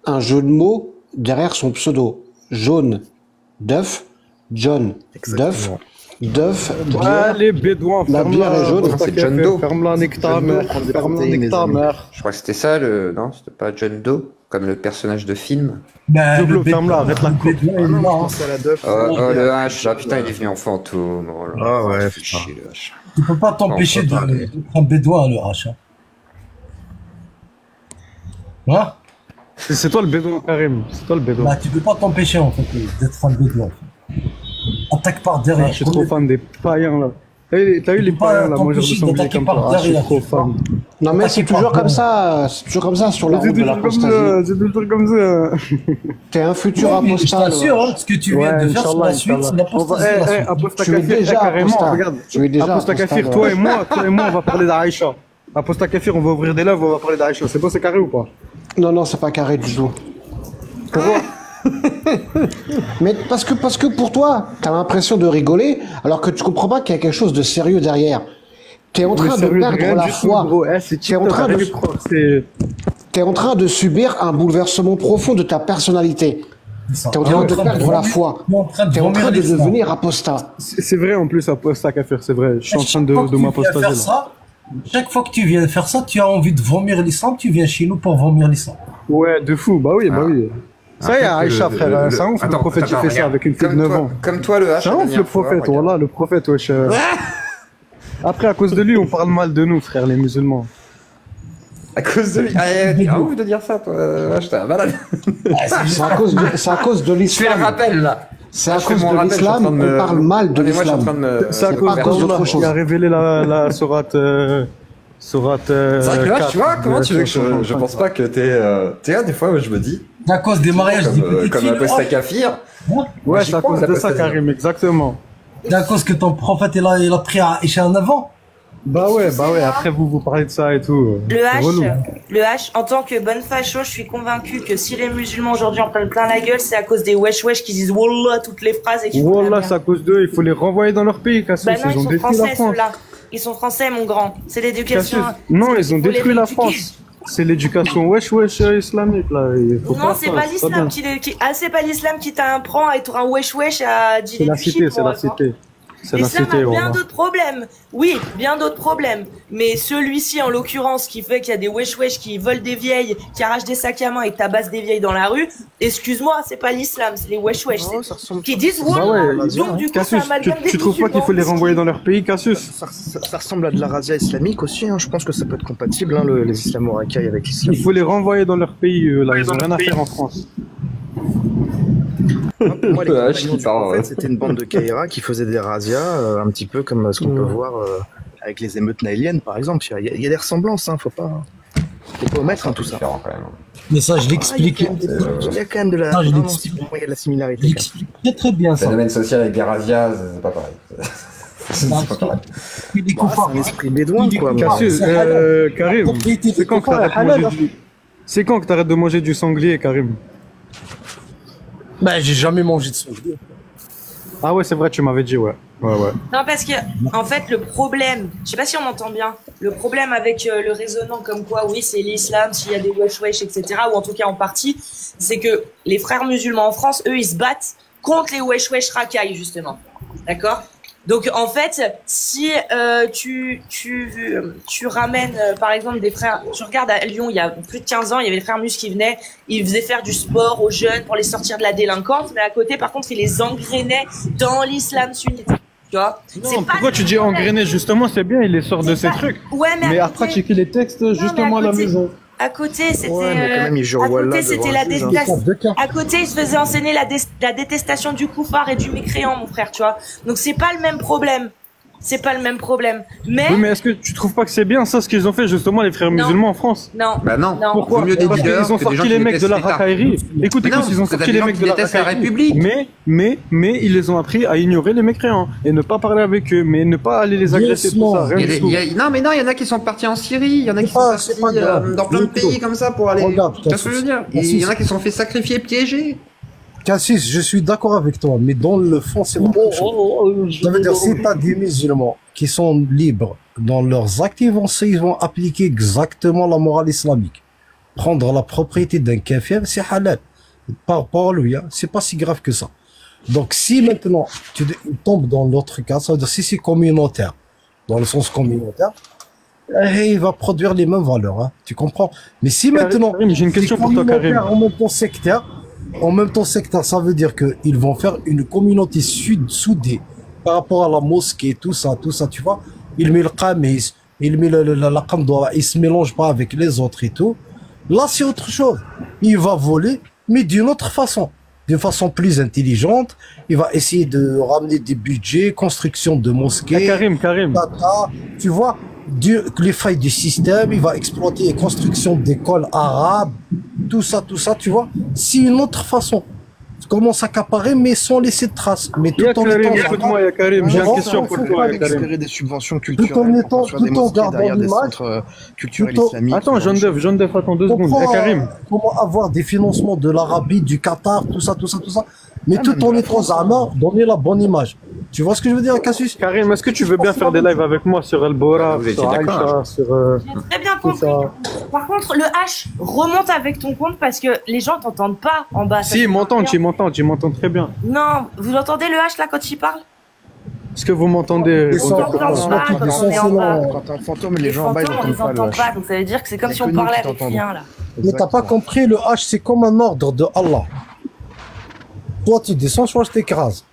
un jeu de mots derrière son pseudo? Jaune, d'œuf, John, d'œuf, d'œuf, bière. Les Bédouins, la bière est jaune. C'est John Doe. Ferme-la, nectar, mère. Je crois que c'était ça, non, c'était pas John Doe, comme le personnage de film. Double, ferme-la, arrête la coupe. Le H, ah putain, il est venu en fantôme. Oh là, ah ouais, fait chier le H. Tu peux pas t'empêcher d'être un bédouin, le H. Hein? C'est toi le bédouin, Karim. C'est toi le bédouin. Bah, tu peux pas t'empêcher, en fait, d'être un bédouin. Attaque par derrière. Je suis trop fan des païens, là. T'as eu les païens, là, moi je ressemblais comme toi. Je suis trop fan. Non mais c'est toujours comme ça sur la route de l'apostasie. C'est toujours comme ça. T'es un futur apostat. Je t'assure, ce que tu viens de faire sur la suite, c'est l'apostasie. Apostat Kafir, carrément, regarde. Apostat Kafir, toi et moi, on va parler d'Aïcha. Apostat Kafir, on va ouvrir des lèvres, on va parler d'Aïcha. C'est bon, c'est carré ou pas? Non, c'est pas carré du tout. Pourquoi? Mais parce que pour toi, t'as l'impression de rigoler, alors que tu comprends pas qu'il y a quelque chose de sérieux derrière. T'es en train de perdre la foi. T'es en train de subir un bouleversement profond de ta personnalité. T'es en train de perdre la foi. T'es en train de devenir apostat. C'est vrai en plus, apostat Kafir, c'est vrai. Je suis en train de m'apostasier. Chaque fois que tu viens faire ça, tu as envie de vomir l'islam, tu viens chez nous pour vomir l'islam. Ouais, de fou, bah oui. Ça y est, Aïcha, frère, c'est un ouf, le prophète, il fait ça avec une fille de 9 ans. Comme toi, le H. C'est un ouf, le prophète, voilà, le prophète, wesh. Après, à cause de lui, on parle mal de nous, frère, les musulmans. À cause de lui. Ah, ouf de dire ça, toi. J'étais un malade. C'est à cause de l'islam. Je fais le rappel, là. C'est à cause de l'islam, on parle mal de l'islam. C'est à cause d'Allah qui a révélé la sourate. C'est vrai que là, tu vois, comment tu veux que je pense pas que t'es là, des fois, je me dis. C'est à cause des mariages des petites filles. Comme apostat Kafir. Ouais, c'est à cause de ça, Karim, exactement. C'est à cause que ton prophète, il a pris Aïcha en avant. Bah ouais, après vous parlez de ça et tout. Le H, en tant que bonne facho, je suis convaincu que si les musulmans aujourd'hui en prennent plein la gueule, c'est à cause des wesh qui disent Wallah toutes les phrases et qui Wallah, c'est à cause d'eux, il faut les renvoyer dans leur pays, Cassus. Bah non, ils sont français, ceux-là. Ils sont français, mon grand. C'est l'éducation. Non, ils ont détruit la France. C'est l'éducation wesh islamique, là. Non, c'est pas l'islam qui... Ah, c'est pas l'islam qui t'apprend à être un wesh à dire c'est la cité, c'est la cité. L'islam a bien d'autres problèmes. Oui, bien d'autres problèmes. Mais celui-ci, en l'occurrence, qui fait qu'il y a des wesh-wesh qui volent des vieilles, qui arrachent des sacs à main et tabassent des vieilles dans la rue, excuse-moi, c'est pas l'islam, c'est les wesh-wesh. Qui disent donc du coup, Cassius, tu trouves pas qu'il faut les renvoyer dans leur pays, Cassius? Ça ressemble à de la razzia islamique aussi, hein. Je pense que ça peut être compatible, hein, les islamo-racailles avec l'islam. Il faut les renvoyer dans leur pays, là, ils ont rien à faire en France. Pour moi, les compagnons du prophète, c'était une bande de Kaira qui faisait des razzias, un petit peu comme ce qu'on peut voir avec les émeutes naéliennes, par exemple. Il y a des ressemblances, hein, faut pas omettre tout ça. Mais ça, je l'explique. Il y a quand même de la, il y a de la similarité. J'explique très très bien ça. Le domaine social avec des razzias, c'est pas pareil. C'est pas pareil. C'est un esprit bédouin, quoi. Karim, c'est quand que t'arrêtes de manger du sanglier, Karim? Ben, j'ai jamais mangé de sanglier. Ah ouais, c'est vrai, tu m'avais dit, ouais. Non, parce que, en fait, le problème, je sais pas si on m'entend bien, le problème avec le raisonnement comme quoi, oui, c'est l'islam, s'il y a des wesh-wesh, etc., ou en tout cas en partie, c'est que les frères musulmans en France, eux, ils se battent contre les wesh-wesh racailles, justement. D'accord? Donc, en fait, si tu ramènes, par exemple, des frères... Tu regardes à Lyon, il y a plus de 15 ans, il y avait des frères mus qui venaient, ils faisaient faire du sport aux jeunes pour les sortir de la délinquance, mais à côté, par contre, ils les engrainaient dans l'islam sunnite. Tu vois? Non, pourquoi tu dis engrainer? Justement, c'est bien, il les sort de ces trucs. Ouais, mais à pratiquer les textes, justement, à la maison. À côté, c'était à côté, ils se faisaient enseigner la détestation du koufar et du mécréant, mon frère, tu vois. Donc c'est pas le même problème. C'est pas le même problème. Mais oui, mais est-ce que tu trouves pas que c'est bien ça ce qu'ils ont fait justement les frères musulmans en France? Non. Bah non. Pourquoi? Parce qu'ils ont sorti les mecs de la racaillerie. Écoute, ils ont sorti les mecs de la racaillerie. Mais ils les ont appris à ignorer les mécréants et ne pas parler avec eux, mais ne pas aller les agresser tout ça. Non, mais non, il y en a qui sont partis en Syrie, il y en a qui sont partis dans plein de pays comme ça pour aller. Tu vois ce que je veux dire? Il y en a qui se sont fait sacrifier, piéger. Cassis, je suis d'accord avec toi, mais dans le fond, c'est la même chose. Ça veut dire, si tu as des musulmans qui sont libres dans leurs actes, ils vont appliquer exactement la morale islamique. Prendre la propriété d'un kafir, c'est halal. Par lui, hein, c'est pas si grave que ça. Donc, si maintenant, tu tombes dans l'autre cas, ça veut dire, si c'est communautaire, dans le sens communautaire, il va produire les mêmes valeurs, hein, tu comprends? Mais si maintenant, j'ai une question pour toi, Karim. En même temps sectaire, ça veut dire qu'ils vont faire une communauté soudée par rapport à la mosquée, tout ça, tu vois. Il met le qamis, il met la qamdoura, il se mélange pas avec les autres et tout. Là, c'est autre chose. Il va voler, mais d'une autre façon. D'une façon plus intelligente. Il va essayer de ramener des budgets, construction de mosquées. Karim. Tu vois, les failles du système, il va exploiter les constructions d'écoles arabes, tout ça, tu vois. C'est une autre façon. Tu commences à accaparer, mais sans laisser de traces. Mais tout en étant... Écoute-moi, Karim, j'ai une question pour toi. Récupérer des subventions culturelles. Tout en gardant l'image. Attends, John Def, attends 2 secondes. Karim. Comment avoir des financements de l'Arabie, du Qatar, tout ça. Mais tout en étant zama, donner la bonne image. Tu vois ce que je veux dire, Cassius? Karim, est-ce que tu veux bien faire des lives avec moi sur El Bora, sur Aïcha, sur... J'ai très bien compris. Par contre, le H, remonte avec ton compte parce que les gens t'entendent pas en bas. Si, ils m'entendent très bien. Non, vous entendez le H là quand il parle? Est-ce que vous m'entendez? Quand t'as un fantôme, les gens en bas, ils n'entendent pas. Donc ça veut dire que c'est comme si on parlait avec rien là. Mais t'as pas compris, le H, c'est comme un ordre de Allah. Toi, tu descends, soit je t'écrase.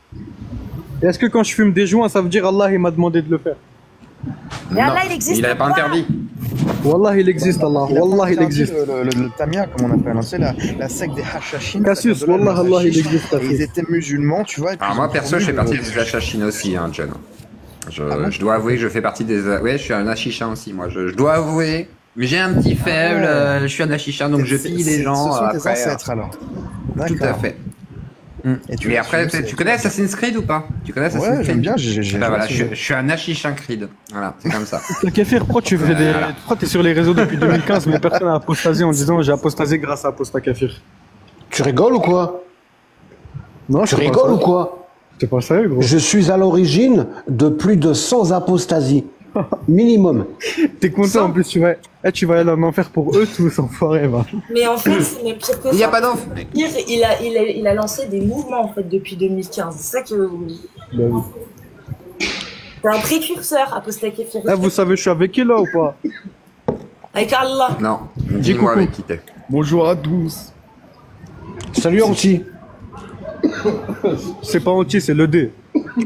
Est-ce que quand je fume des joints, ça veut dire Allah il m'a demandé de le faire? Mais Allah il existe. Il n'avait pas interdit. Wallah il existe Allah. Wallah il existe. Le Tamia, comme on appelle, c'est la secte des Hachachines. Cassius, Wallah Allah il existe. Ils étaient musulmans, tu vois. Alors moi perso, je fais partie des Hachachines aussi, hein, John. Je dois avouer que je fais partie des. Ouais, je suis un Hachishin aussi, moi. Je dois avouer. Mais j'ai un petit faible. Je suis un Hachishin, donc je pille les gens. Ce sont tes ancêtres alors. Tout à fait. Et après, tu connais Assassin's Creed ou pas? Tu connais Assassin's Creed? Ouais, j'aime bien. Voilà, je suis un Hachishin Creed. Voilà, c'est comme ça. Kafir, pourquoi t'es sur les réseaux depuis 2015 mais personne n'a apostasé en disant j'ai apostasé grâce à Aposta Kafir? Tu rigoles ou quoi? Non, tu rigoles ou quoi? T'es pas sérieux, gros? Je suis à l'origine de plus de 100 apostasies. Minimum. T'es content en plus, tu vas aller en enfer pour eux tous, enfoirés, va. Mais en fait, c'est même pire que ça. Il n'y a pas d'enfer. Il a lancé des mouvements en fait depuis 2015. C'est ça que. T'es un précurseur, Apostat Kéfir. Eh, vous savez, je suis avec qui là ou pas? Avec Allah. Non, dis-moi avec qui t'es. Bonjour à tous. Salut Anti. C'est pas Anti, c'est le D.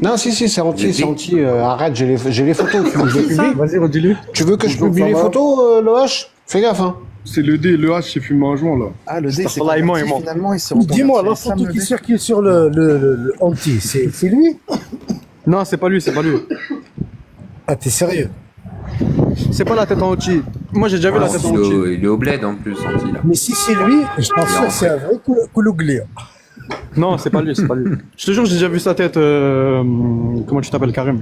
Non, si, c'est Anti, c'est Anti. Arrête, j'ai les photos. Tu veux que je les publie? Vas-y, redis-le. Tu veux que je publie les photos, le H? Fais gaffe, hein. C'est le D, le H, c'est fumé en joint là. Ah, le D, c'est finalement, il se dis-moi, la photo qui circule sur le Anti, c'est lui? Non, c'est pas lui, c'est pas lui. Ah, t'es sérieux? C'est pas la tête en Anti. Moi, j'ai déjà vu la tête en Anti. Il est au bled en plus, Anti là. Mais si c'est lui, je pense que c'est un vrai Koulougli. Non, c'est pas lui, c'est pas lui. Je te jure, j'ai déjà vu sa tête. Comment tu t'appelles, Karim?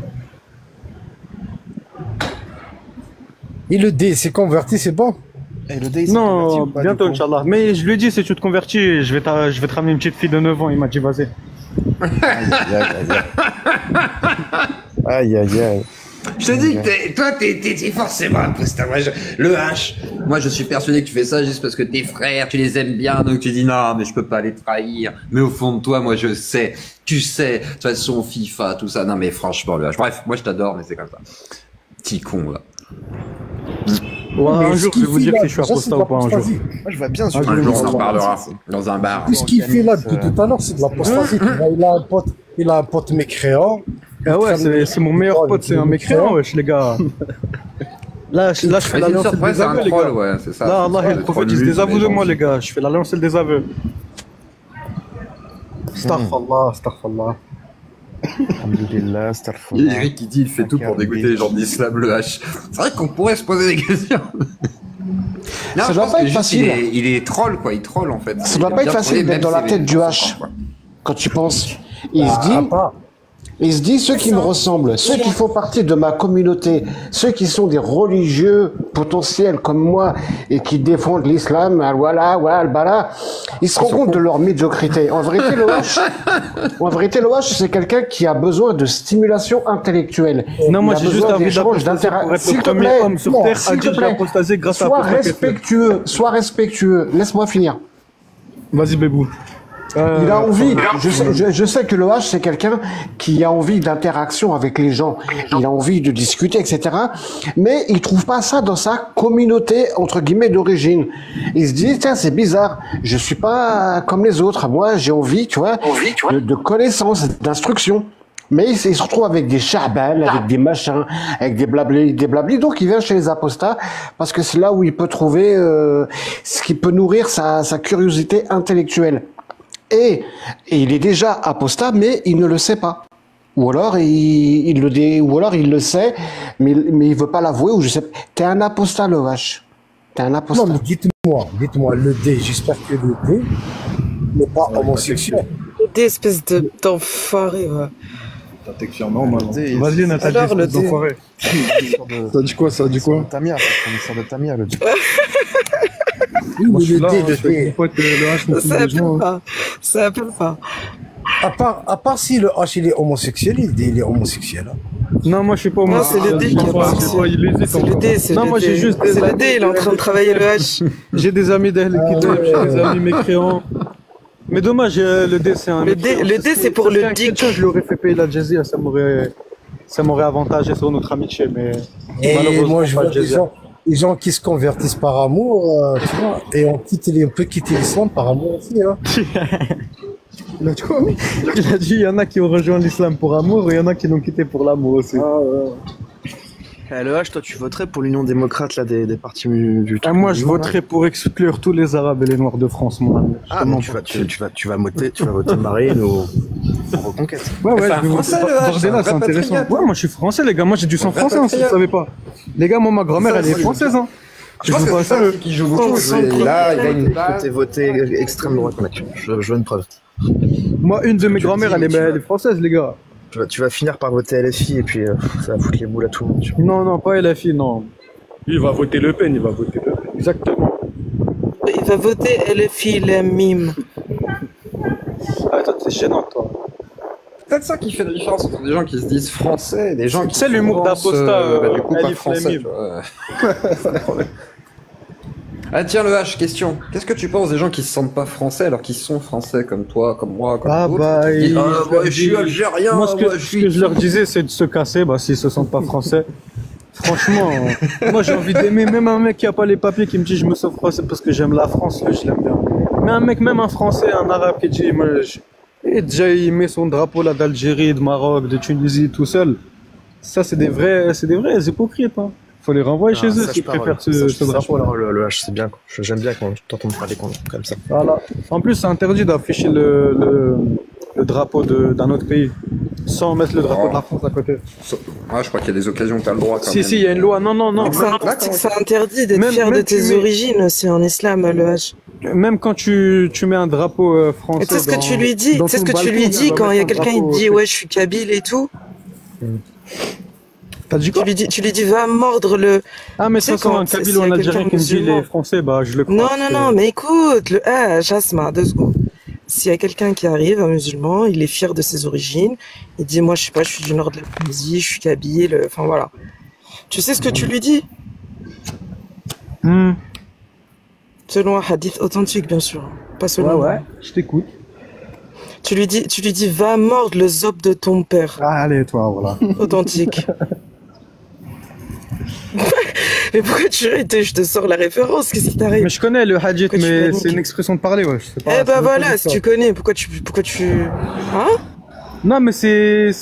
Et le D, c'est converti, c'est bon? Et le D, non, bientôt, Inch'Allah. Mais je lui ai dit, si tu te convertis, je vais te ramener une petite fille de 9 ans. Il m'a dit, vas-y. Aïe, aïe, aïe. Je te dis que toi, t'es forcément un Apostat. Le H, moi, je suis persuadé que tu fais ça juste parce que tes frères, tu les aimes bien, donc tu dis non, mais je peux pas les trahir. Mais au fond de toi, moi, je sais. Tu sais. De toute façon, FIFA, tout ça. Non, mais franchement, le H. Bref, moi, je t'adore, mais c'est comme ça. Petit con, là. Ouais, un jour, je vais vous dire si je suis Apostat ou pas un jour. Moi, je vois bien Un jour, on en parlera dans un bar. Tout ce qu'il fait là depuis tout à l'heure, c'est de l'apostasie. Il a un pote mécréant. Ah ouais, c'est mon meilleur pote, c'est un mécréant, wesh, les gars. Là, je fais la lancelle des aveux, les gars. Ouais, c'est ça. Là, Allah, le prophète, il se désavoue de moi, les gars. Je fais la lancelle des aveux. Astaghfirullah, astaghfirullah. Alhamdulillah, Il y astaghfirullah. a Eric qui dit il fait tout pour dégoûter les gens de l'islam, le H. C'est vrai qu'on pourrait se poser des questions. Non, Ça doit pas être facile. Il est troll, quoi. Il troll, en fait. Ça doit pas être facile d'être dans la tête du H. Quand tu penses, il se dit ceux qui me ressemblent, ceux qui font partie de ma communauté, ceux qui sont des religieux potentiels comme moi et qui défendent l'islam, voilà, ils se rendent compte de leur médiocrité. En vérité, le H, c'est quelqu'un qui a besoin de stimulation intellectuelle. Non, moi, j'ai juste envie d'apostasier. S'il te plaît, sur terre à dire j'ai apostasé grâce à sois respectueux. Laisse-moi finir. Vas-y, Bébou. Il a envie, je sais que le H, c'est quelqu'un qui a envie d'interaction avec les gens. Il a envie de discuter, etc. Mais il trouve pas ça dans sa communauté, entre guillemets, d'origine. Il se dit, tiens, c'est bizarre. Je suis pas comme les autres. Moi, j'ai envie, tu vois, de connaissances, d'instruction. Mais il se retrouve avec des charbels, avec des machins, avec des blablis. Donc, il vient chez les apostats parce que c'est là où il peut trouver ce qui peut nourrir sa curiosité intellectuelle. Et il est déjà apostat, mais il ne le sait pas. Ou alors il le sait, mais il veut pas l'avouer. Ou je sais. T'es un apostat, le H. T'es un apostat. Non, mais dites-moi, le D. J'espère que le D n'est pas homosexuel. Le D, espèce d'enfoiré. Ouais. Vas-y, Nathalie, alors, le D. d'enfoiré. Ça dit quoi, ça dit quoi? Tamia, c'est de Tamia, le D. Oui, le D, ça appelle pas. À part si le H il est homosexuel, il est homosexuel. Non, moi je suis pas homosexuel. Non, c'est le D qui est homosexuel. C'est le D, c'est le D. C'est le D, il est en train de travailler le H. J'ai des amis d'Ahl Kitab, j'ai des amis mécréants. Mais dommage, le D c'est un. Le D c'est pour le D. Je l'aurais fait payer la Jazia, ça m'aurait avantagé sur notre amitié, mais. Et moi je vois des gens qui se convertissent par amour, tu vois, et on peut quitter l'islam par amour aussi, hein. Il a dit quoi? Il a dit il y en a qui ont rejoint l'islam pour amour et il y en a qui l'ont quitté pour l'amour aussi. Ah ouais. Le H, toi tu voterais pour l'Union démocrate là, des partis du moi je voterais pour exclure tous les Arabes et les Noirs de France, mon ami. Ah mais tu vas voter Marine ou Reconquête. Ouais, je vais voter Bordella, c'est intéressant. Ouais, moi je suis français les gars, moi j'ai du sang français, si vous savez pas. Les gars, moi ma grand-mère elle est française, hein. Je pense que c'est ça qui joue beaucoup. Là, il y a une base. T'es voté extrême droite, mec. Je veux une preuve. Moi, une de mes grand-mères, elle est française, les gars. Tu vas finir par voter LFI et puis ça va foutre les boules à tout le monde. Non, pas LFI, non. Lui, il va voter Le Pen, Exactement. Il va voter LFI, les mimes. Ah, toi, t'es gênant, toi. C'est peut-être ça qui fait la différence entre des gens qui se disent français et des gens qui c'est l'humour d'Apostat, du coup, pas français. Ah tiens, le H, question. Qu'est-ce que tu penses des gens qui se sentent pas français alors qu'ils sont français comme toi, comme moi, comme d'autres? Je suis algérien. Moi, ce que je leur disais, c'est de se casser, s'ils se sentent pas français. Franchement, moi j'ai envie d'aimer même un mec qui a pas les papiers qui me dit je me sens français parce que j'aime la France, je l'aime bien. Mais un mec, même un français, un arabe qui dit, et déjà il met son drapeau là d'Algérie, de Maroc, de Tunisie tout seul. Ça c'est des vrais hypocrites. Hein. Faut les renvoyer chez eux s'ils préfèrent ce drapeau là. Le H, c'est bien. J'aime bien quand je t'entends parler comme ça. Voilà. En plus, c'est interdit d'afficher le drapeau d'un autre pays sans mettre le drapeau de la France à côté. Ouais, je crois qu'il y a des occasions où t'as le droit quand même. Si, il y a une loi. Non. C'est interdit d'être fier de tes origines, c'est en islam, le H. Même quand tu mets un drapeau français. Tu sais ce que tu lui dis, quand il y a quelqu'un qui te dit ouais, je suis kabyle et tout. T'as dit quoi? Tu lui dis va mordre le. Ah mais ça quand un kabyle ou un algérien qui me dit les français, je le crois. Non, mais écoute, le H, Asma, 2 secondes. S'il y a quelqu'un qui arrive, un musulman, il est fier de ses origines, il dit moi je sais pas, je suis du nord de la Tunisie, je suis kabyle, enfin voilà. Tu sais ce que tu lui dis? Selon un hadith authentique bien sûr, pas selon. Ouais, je t'écoute. Tu lui dis va mordre le zob de ton père. Ah, allez toi, voilà. Authentique. Mais pourquoi je te sors la référence? Qu'est-ce qui t'arrive? Mais je connais le hadith, mais c'est une expression de parler, ouais. Je sais pas, voilà, si tu connais, pourquoi tu... Hein? Non, mais c'est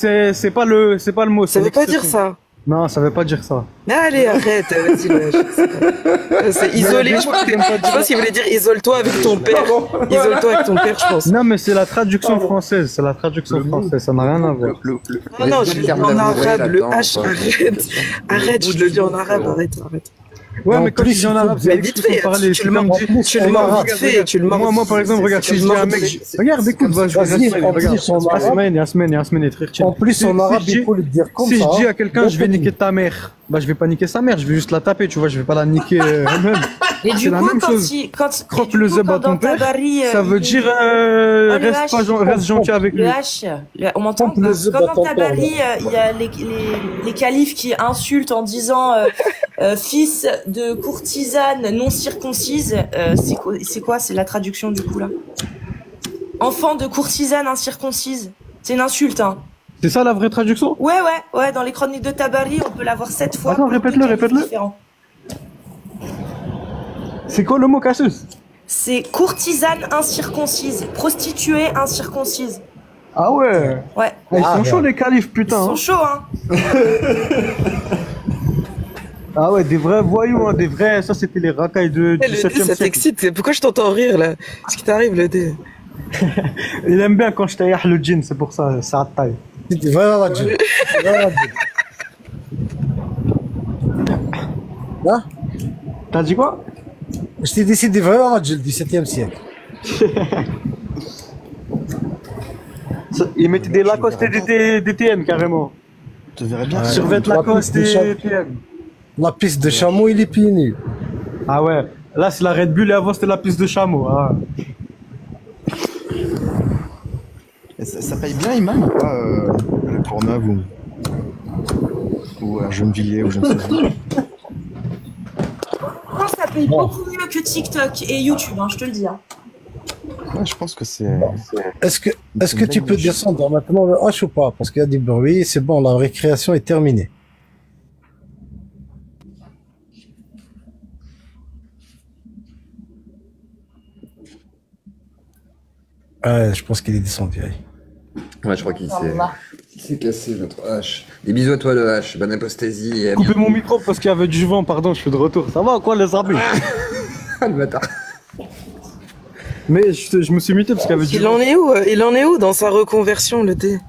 pas le mot. Ça veut pas dire ça. Non, ça veut pas dire ça. Allez, arrête, vas-y, c'est isolé, je pense qu'il voulait dire isole-toi avec ton père. Isole-toi avec ton père, je pense. Non, mais c'est la traduction française, ça n'a rien à voir. Non, je le dis en arabe, le H, arrête, je le dis en arabe, arrête. Ouais, mais quand tu dis en arabe, c'est vite fait, tu le mords vite fait, Moi, par exemple, regarde, si je dis à un mec, regarde, écoute, Yasmine est très chill. En plus, en arabe, il faut le dire comme ça. Si je dis à quelqu'un, je vais niquer ta mère, je vais pas niquer sa mère, je vais juste la taper, tu vois, je vais pas la niquer elle-même. Et du coup, croque le zeb à ton père, ça veut dire reste gentil avec lui. Le H, on m'entend. Comme dans Tabari, il y a les califes qui insultent en disant fils de courtisane non circoncise. C'est quoi? C'est la traduction du coup là. Enfant de courtisane incirconcise. C'est une insulte, hein. C'est ça la vraie traduction? Ouais. Dans les chroniques de Tabari, on peut l'avoir 7 fois. Attends, répète-le. C'est quoi le mot, Cassius? C'est courtisane incirconcise, prostituée incirconcise. Ah ouais? Ouais. Ils sont chauds les califes, putain. Ils sont chauds, hein. Ah ouais, des vrais voyous, hein, des vrais... Ça, c'était les racailles du 7e siècle. Ça t'excite. Pourquoi je t'entends rire, là? Qu'est-ce qui t'arrive, le dé? Il aime bien quand je taille le djinn, c'est pour ça, ça taille. Voilà, djinn. Là? T'as dit quoi? Je t'ai décidé vraiment du 7e siècle. Ils mettaient des Lacoste et des DTM carrément. Tu verrais bien. Survêt Lacoste et DTM. La piste de chameau, il est pieds nus. Ah ouais. Là, c'est la Red Bull et avant, c'était la piste de chameau. Ah. Ça paye bien, Imam, ou pas, le Courneuve ou à Gennevilliers ou je ne sais pas. Ça paye beaucoup mieux que TikTok et YouTube, hein, je te le dis. Hein. Ouais, je pense que c'est... Est-ce que tu peux descendre maintenant le H ou pas? Parce qu'il y a du bruit, c'est bon, la récréation est terminée. Je pense qu'il est descendu. Ouais, je crois qu'il s'est cassé notre H. Des bisous à toi le H, bonne aposthésie. Coupez mon micro parce qu'il y avait du vent, pardon, je suis de retour. Ça va quoi les amis? Le bâtard. Mais je me suis muté parce qu'il y avait du vent. Il en est où dans sa reconversion, le dé?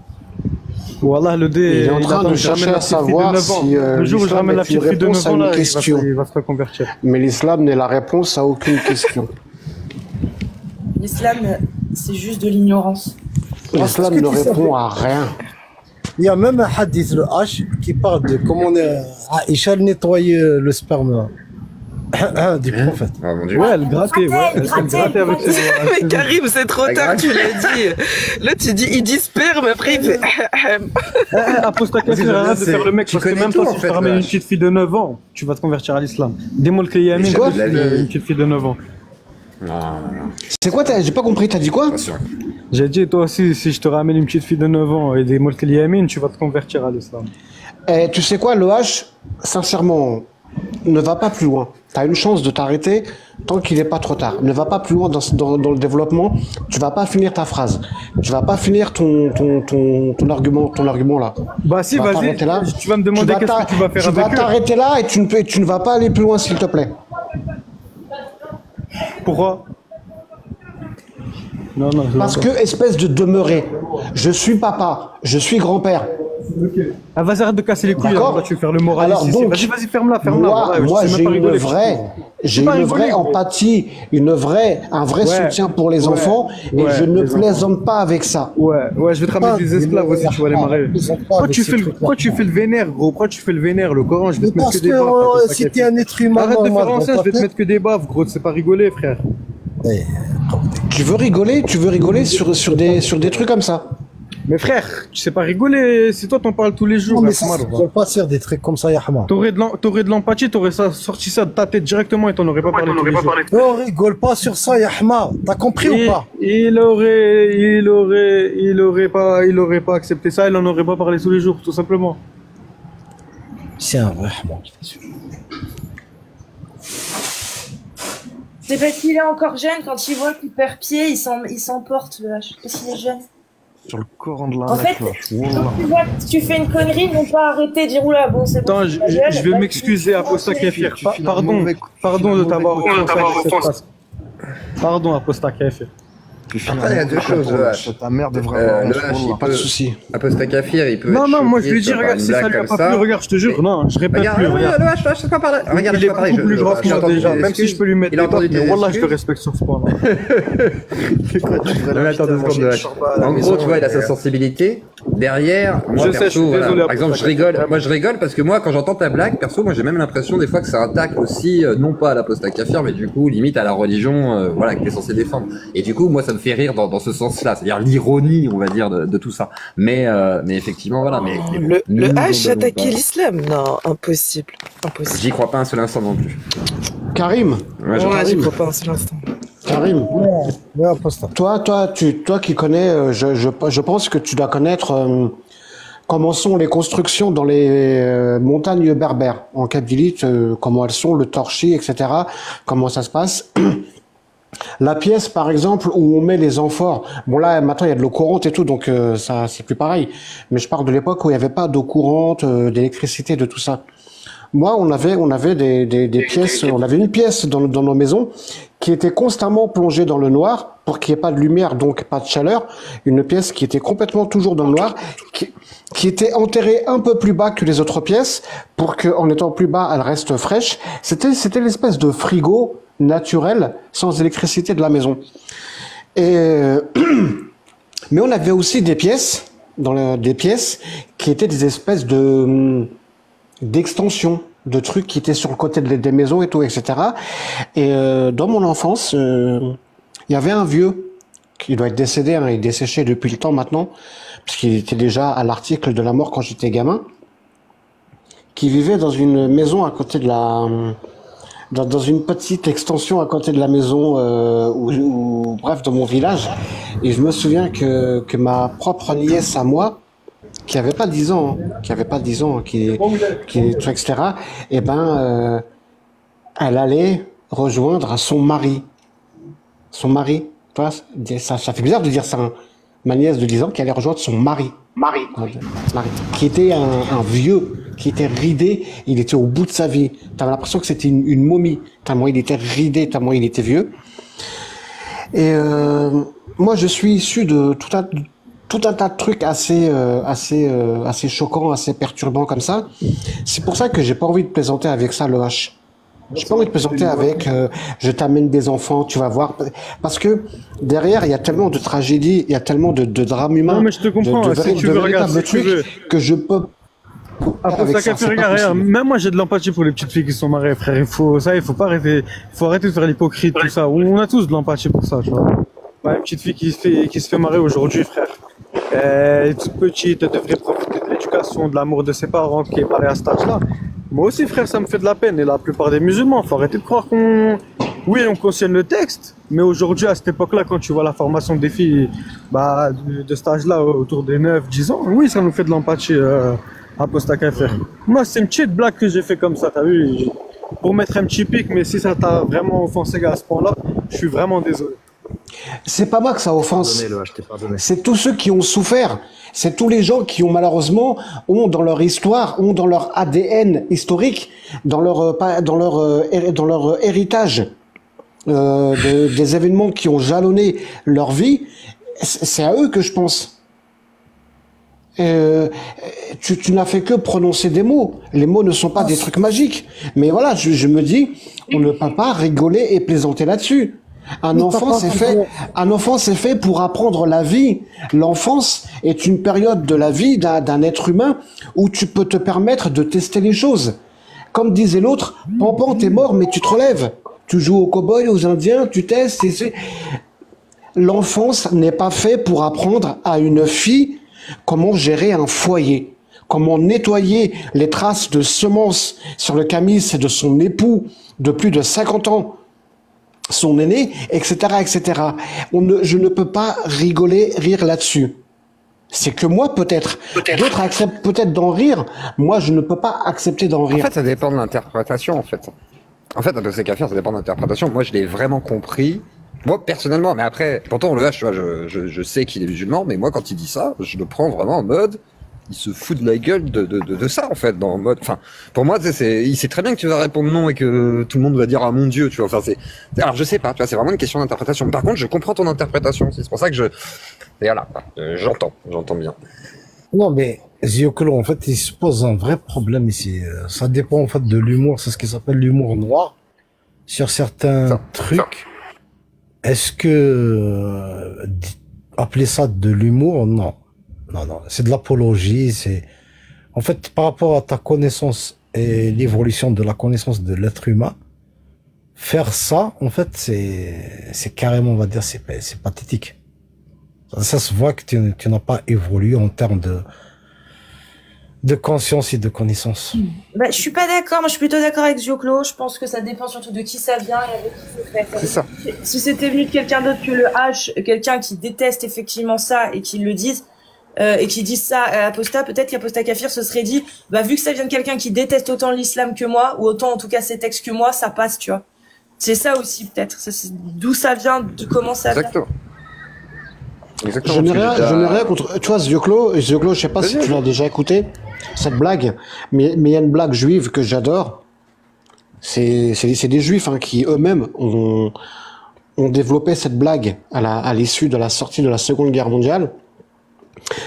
Voilà, le dé. Il est en train de chercher à savoir si le jour où je ramène la petite fille de 9 ans, là, il va se reconvertir. Mais l'islam n'est la réponse à aucune question. L'islam, c'est juste de l'ignorance. L'islam ne répond à rien. Il y a même un hadith, le H, qui parle de comment Aïcha nettoyait le sperme. Des prophètes. Oh mon Dieu. Ouais, elle grattait, ouais. Elle grattait avec ses doigts. Mais Karim, c'est trop tard, tu l'as dit. Là, tu dis, il dit sperme, après il fait. Apostata kafir, arrête de faire le mec, parce que même toi, si tu ramènes une petite fille de 9 ans, tu vas te convertir à l'islam. Démol Kayami, une petite fille de 9 ans. C'est quoi, j'ai pas compris, t'as dit quoi? J'ai dit, toi aussi, si je te ramène une petite fille de 9 ans et des Molk Yamin, tu vas te convertir à l'islam. Et tu sais quoi, le H, sincèrement, ne va pas plus loin. T'as une chance de t'arrêter tant qu'il n'est pas trop tard. Ne va pas plus loin dans le développement. Tu vas pas finir ta phrase. Tu vas pas finir ton argument là. Bah si, vas-y. Tu vas me demander qu'est-ce que tu vas faire avec eux. Tu vas t'arrêter là et tu ne vas pas aller plus loin, s'il te plaît. Pourquoi? Non, parce que, espèce de demeuré, je suis papa, je suis grand-père. Okay. Ah, vas-y, arrête de casser les couilles, là, tu vas faire le moral. Alors donc, vas-y, ferme-la. Moi, j'ai une vraie empathie, un vrai soutien pour les enfants, et je ne plaisante pas avec ça. Ouais, je vais te ramener des esclaves aussi, tu vas les marrer. Pourquoi tu fais le vénère, gros? Pourquoi tu fais le vénère? Le Coran, je vais te mettre que des baffes. Si t'es un être humain, arrête de faire ancien, je vais te mettre que des baffes, gros, c'est pas rigoler, frère. Tu veux rigoler sur des trucs comme ça? Mais frère, tu sais pas rigoler, c'est toi t'en parles tous les jours. Non mais ça ne pas faire des trucs comme ça, Yahma. T'aurais de l'empathie, t'aurais sorti ça de ta tête directement et t'en aurais pas parlé. Non, rigole pas sur ça, Yahma. T'as compris ou pas? Il aurait pas accepté ça, il en aurait pas parlé tous les jours, tout simplement. C'est un vrai Yahma qui fait sûr. C'est parce qu'il est encore jeune, quand il voit qu'il perd pied, il s'emporte, le H. Parce qu'il est jeune. Sur le Coran de la En fait, quand tu vois que tu fais une connerie, ils vont pas arrêter de dire oula, bon, c'est bon. Attends, je vais m'excuser à Aposta Kafir. Pardon de t'avoir offensé. Pardon, Aposta Kafir. Après, il y a deux choses. Ta mère devrait avoir pas de souci. Aposta Kafir, il peut. Non, moi je lui dis, regarde, si ça lui a pas plu, regarde, je te jure, non, je répète plus. Regarde, il est beaucoup plus grave que moi déjà, même si je peux lui mettre des baffes, mais wallah, je le respecte sur ce point-là. En gros, tu vois, il a sa sensibilité. Derrière, moi, perso, par exemple, je rigole parce que moi, quand j'entends ta blague, perso, moi, j'ai même l'impression des fois que ça attaque aussi, non pas à l'Aposta Kafir, mais du coup, limite à la religion, voilà, que t'es censé défendre. Et du coup, moi, ça me fait rire dans ce sens-là, c'est-à-dire l'ironie, on va dire, de tout ça. Mais effectivement, voilà. Le H attaquer l'islam, non, impossible. J'y crois pas un seul instant non plus. Karim. Ouais, j'y crois pas un seul instant. Karim, toi qui connais, je pense que tu dois connaître comment sont les constructions dans les montagnes berbères en Kabylie, comment elles sont, le torchis, etc. Comment ça se passe. La pièce, par exemple, où on met les amphores. Bon là, maintenant il y a de l'eau courante et tout, donc ça c'est plus pareil. Mais je parle de l'époque où il n'y avait pas d'eau courante, d'électricité, de tout ça. Moi, on avait des pièces, on avait une pièce dans nos maisons qui était constamment plongée dans le noir pour qu'il n'y ait pas de lumière, donc pas de chaleur. Une pièce qui était complètement toujours dans le noir, qui était enterrée un peu plus bas que les autres pièces pour qu'en étant plus bas, elle reste fraîche. C'était l'espèce de frigo naturel sans électricité de la maison. Et mais on avait aussi des pièces qui étaient des espèces d'extensions, de trucs qui étaient sur le côté des maisons et tout, etc. Et dans mon enfance, il y avait un vieux qui doit être décédé, hein, il est desséché depuis le temps maintenant, puisqu'il était déjà à l'article de la mort quand j'étais gamin, qui vivait dans une maison à côté de dans une petite extension à côté de la maison, bref, dans mon village. Et je me souviens que ma propre nièce à moi, qui avait pas 10 ans, qui etc. Et ben, elle allait rejoindre son mari. Son mari, toi, ça fait bizarre de dire ça. Hein. Ma nièce de 10 ans qui allait rejoindre son mari. Qui était un vieux, qui était ridé, il était au bout de sa vie. T'avais l'impression que c'était une momie, tellement il était ridé, tellement il était vieux. Et moi, je suis issu de tout un tas de trucs assez choquants, assez perturbants comme ça. C'est pour ça que j'ai pas envie de plaisanter avec ça, le H. J'ai pas envie de plaisanter avec je t'amène des enfants, tu vas voir. Parce que derrière, il y a tellement de tragédies, il y a tellement de drames humains. Non, mais je te comprends, si tu veux, regarde, si tu veux. Que je peux. Aposta Kafir, regarde, même moi j'ai de l'empathie pour les petites filles qui sont mariées, frère. Il faut pas arrêter. Il faut arrêter de faire l'hypocrite, tout ça. On a tous de l'empathie pour ça, tu vois. Ouais, une petite fille qui se fait marier aujourd'hui, frère. Elle est toute petite, elle devrait profiter de l'éducation, de l'amour de ses parents, qui est pareil à cet âge-là. Moi aussi, frère, ça me fait de la peine. Et la plupart des musulmans, faut arrêter de croire oui, on cautionne le texte, mais aujourd'hui, à cette époque-là, quand tu vois la formation des filles, de cet âge-là, autour des 9-10 ans, oui, ça nous fait de l'empathie, Aposta Kafir. Moi, c'est une petite blague que j'ai fait comme ça, t'as vu, pour mettre un petit pic, mais si ça t'a vraiment offensé à ce point-là, je suis vraiment désolé. C'est pas moi que ça offense. C'est tous ceux qui ont souffert. C'est tous les gens qui ont malheureusement, ont dans leur histoire, ont dans leur ADN historique, dans leur héritage, des événements qui ont jalonné leur vie. C'est à eux que je pense. Tu n'as fait que prononcer des mots. Les mots ne sont pas des trucs magiques. Mais voilà, je me dis, on ne peut pas rigoler et plaisanter là-dessus. Un enfant, c'est fait pour apprendre la vie. L'enfance est une période de la vie d'un être humain où tu peux te permettre de tester les choses. Comme disait l'autre, Pampan, t'es mort, mais tu te relèves. Tu joues aux cow-boys, aux indiens, tu testes. L'enfance n'est pas fait pour apprendre à une fille comment gérer un foyer, comment nettoyer les traces de semences sur le camis de son époux de plus de 50 ans. Son aîné, etc., etc. Je ne peux pas rire là-dessus. C'est que moi, peut-être. D'autres acceptent peut-être d'en rire. Moi, je ne peux pas accepter d'en rire. En fait, ça dépend de l'interprétation, en fait. En fait, Aposta Kafir, ça dépend de l'interprétation. Moi, je l'ai vraiment compris. Moi, personnellement, mais après, pourtant, on le lâche, tu vois, je sais qu'il est musulman, mais moi, quand il dit ça, je le prends vraiment en mode, il se fout de la gueule de ça, en fait, dans le mode, enfin, pour moi, il sait très bien que tu vas répondre non et que tout le monde va dire, ah mon Dieu, tu vois, enfin, alors, je sais pas, tu vois, c'est vraiment une question d'interprétation. Par contre, je comprends ton interprétation aussi, c'est pour ça que et voilà, j'entends bien. Non, mais, Ziocolo, en fait, il se pose un vrai problème ici. Ça dépend, en fait, de l'humour, c'est ce qui s'appelle l'humour noir. Sur certains trucs, est-ce que, appeler ça de l'humour? Non. Non, c'est de l'apologie, en fait, par rapport à ta connaissance et l'évolution de la connaissance de l'être humain, faire ça, en fait, c'est carrément, on va dire, c'est pathétique. Ça se voit que tu n'as pas évolué en termes de conscience et de connaissance. Je suis pas d'accord. Moi, je suis plutôt d'accord avec Zioclo. Je pense que ça dépend surtout de qui ça vient et avec qui c'est fait. C'est ça. Si c'était venu de quelqu'un d'autre que le H, quelqu'un qui déteste effectivement ça et qui le dise, et qui disent ça à Aposta, peut-être qu'Aposta Kafir se serait dit, vu que ça vient de quelqu'un qui déteste autant l'islam que moi, ou autant en tout cas ces textes que moi, ça passe, tu vois. C'est ça aussi peut-être. D'où ça vient, de comment ça vient. Exactement. Je n'ai rien contre. Tu vois, Zioclo, je sais pas si tu l'as déjà écouté cette blague, mais il y a une blague juive que j'adore. C'est des juifs qui eux-mêmes ont développé cette blague à l'issue de la sortie de la Seconde Guerre mondiale.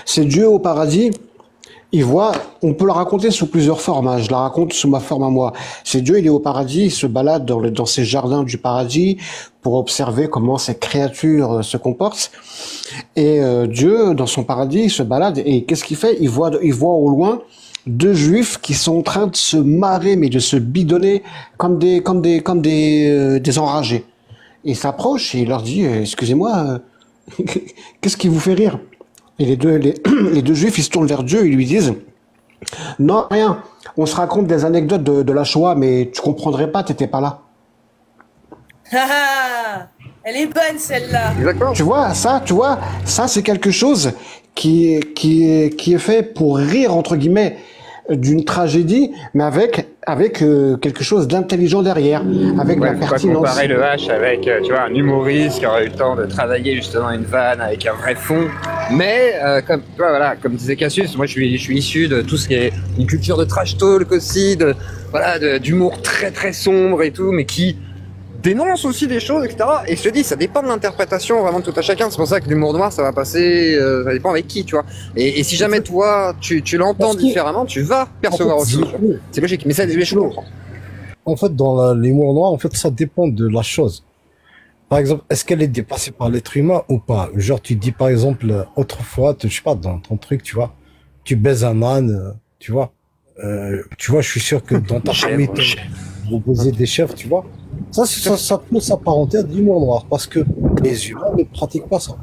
C'est Dieu au paradis, on peut la raconter sous plusieurs formes, je la raconte sous ma forme à moi. C'est Dieu, il est au paradis, il se balade dans ces jardins du paradis pour observer comment ces créatures se comportent. Et Dieu, dans son paradis, il se balade et qu'est-ce qu'il fait? Il voit au loin deux juifs qui sont en train de se marrer, mais de se bidonner comme des enragés. Il s'approche et il leur dit, excusez-moi, qu'est-ce qui vous fait rire? Et les deux juifs, ils se tournent vers Dieu, ils lui disent, non, rien, on se raconte des anecdotes de la Shoah, mais tu comprendrais pas, t'étais pas là. Elle est bonne, celle-là. Tu vois, ça, c'est quelque chose qui est fait pour rire, entre guillemets, d'une tragédie, mais avec quelque chose d'intelligent derrière, avec la pertinence. Pas comparer le H avec, tu vois, un humoriste qui aurait eu le temps de travailler justement une vanne avec un vrai fond. Mais comme disait Cassius, moi je suis issu de tout ce qui est une culture de trash talk aussi, d'humour très très sombre et tout, mais qui dénonce aussi des choses, etc. Et je te dis, ça dépend de l'interprétation vraiment de tout à chacun. C'est pour ça que l'humour noir, ça va passer, ça dépend avec qui, tu vois. Et si jamais toi, tu l'entends différemment, tu vas percevoir aussi. C'est logique, mais ça, je comprends. En fait, dans l'humour noir, en fait, ça dépend de la chose. Par exemple, est-ce qu'elle est dépassée par l'être humain ou pas? Genre, tu dis, par exemple, autrefois, je sais pas, dans ton truc, tu vois, tu baises un âne, tu vois. tu vois, je suis sûr que dans ta famille, vous posez des chefs, tu vois. Ça peut s'apparenter à de l'humour noir, parce que les humains ne pratiquent pas ça.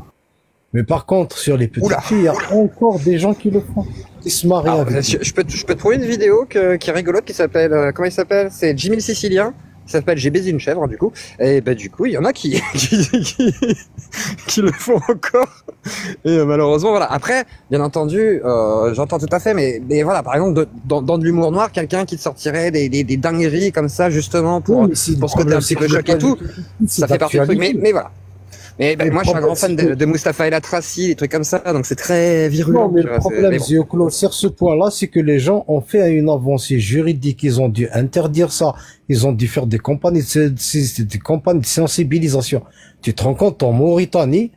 Mais par contre, sur les petites filles, il y a encore des gens qui le font, qui se marient avec. Je peux te trouver une vidéo qui est rigolote, qui s'appelle, comment il s'appelle? C'est Jimmy le Sicilien. Ça s'appelle J'ai baisé une chèvre, du coup. Et bah, du coup, il y en a qui le font encore. Et malheureusement, voilà. Après, bien entendu, j'entends tout à fait, mais voilà, par exemple, dans de l'humour noir, quelqu'un qui te sortirait des dingueries comme ça, justement, pour ce côté un petit peu choc et tout, ça fait partie du truc. Mais voilà. Mais moi, je suis un grand fan de Mustapha El Atrassi, des trucs comme ça, donc c'est très virulent. Non, mais le problème, Claude, sur ce point-là, c'est que les gens ont fait une avancée juridique, ils ont dû interdire ça, ils ont dû faire des campagnes de sensibilisation. Tu te rends compte, en Mauritanie,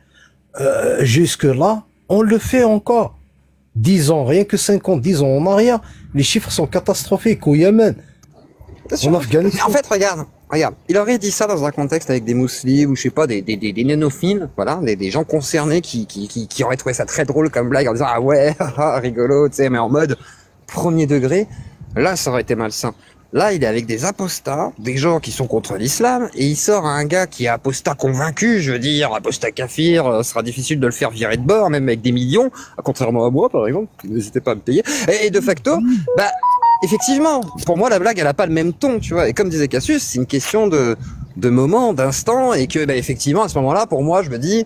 jusque-là, on le fait encore. 10 ans, rien que 10 ans en arrière, les chiffres sont catastrophiques au Yémen. En Afghanistan. En fait, regarde, il aurait dit ça dans un contexte avec des musulmans ou je sais pas, des nénophiles, voilà, des gens concernés qui auraient trouvé ça très drôle comme blague en disant ah ouais, rigolo, tu sais, mais en mode premier degré. Là, ça aurait été malsain. Là, il est avec des apostats, des gens qui sont contre l'islam, et il sort un gars qui est apostat convaincu, je veux dire, apostat kafir, sera difficile de le faire virer de bord, même avec des millions, contrairement à moi, par exemple, n'hésitez pas à me payer. Et de facto, bah, effectivement, pour moi, la blague, elle a pas le même ton, tu vois. Et comme disait Cassius, c'est une question de moment, d'instant, et que, bah, effectivement, à ce moment-là, pour moi, je me dis,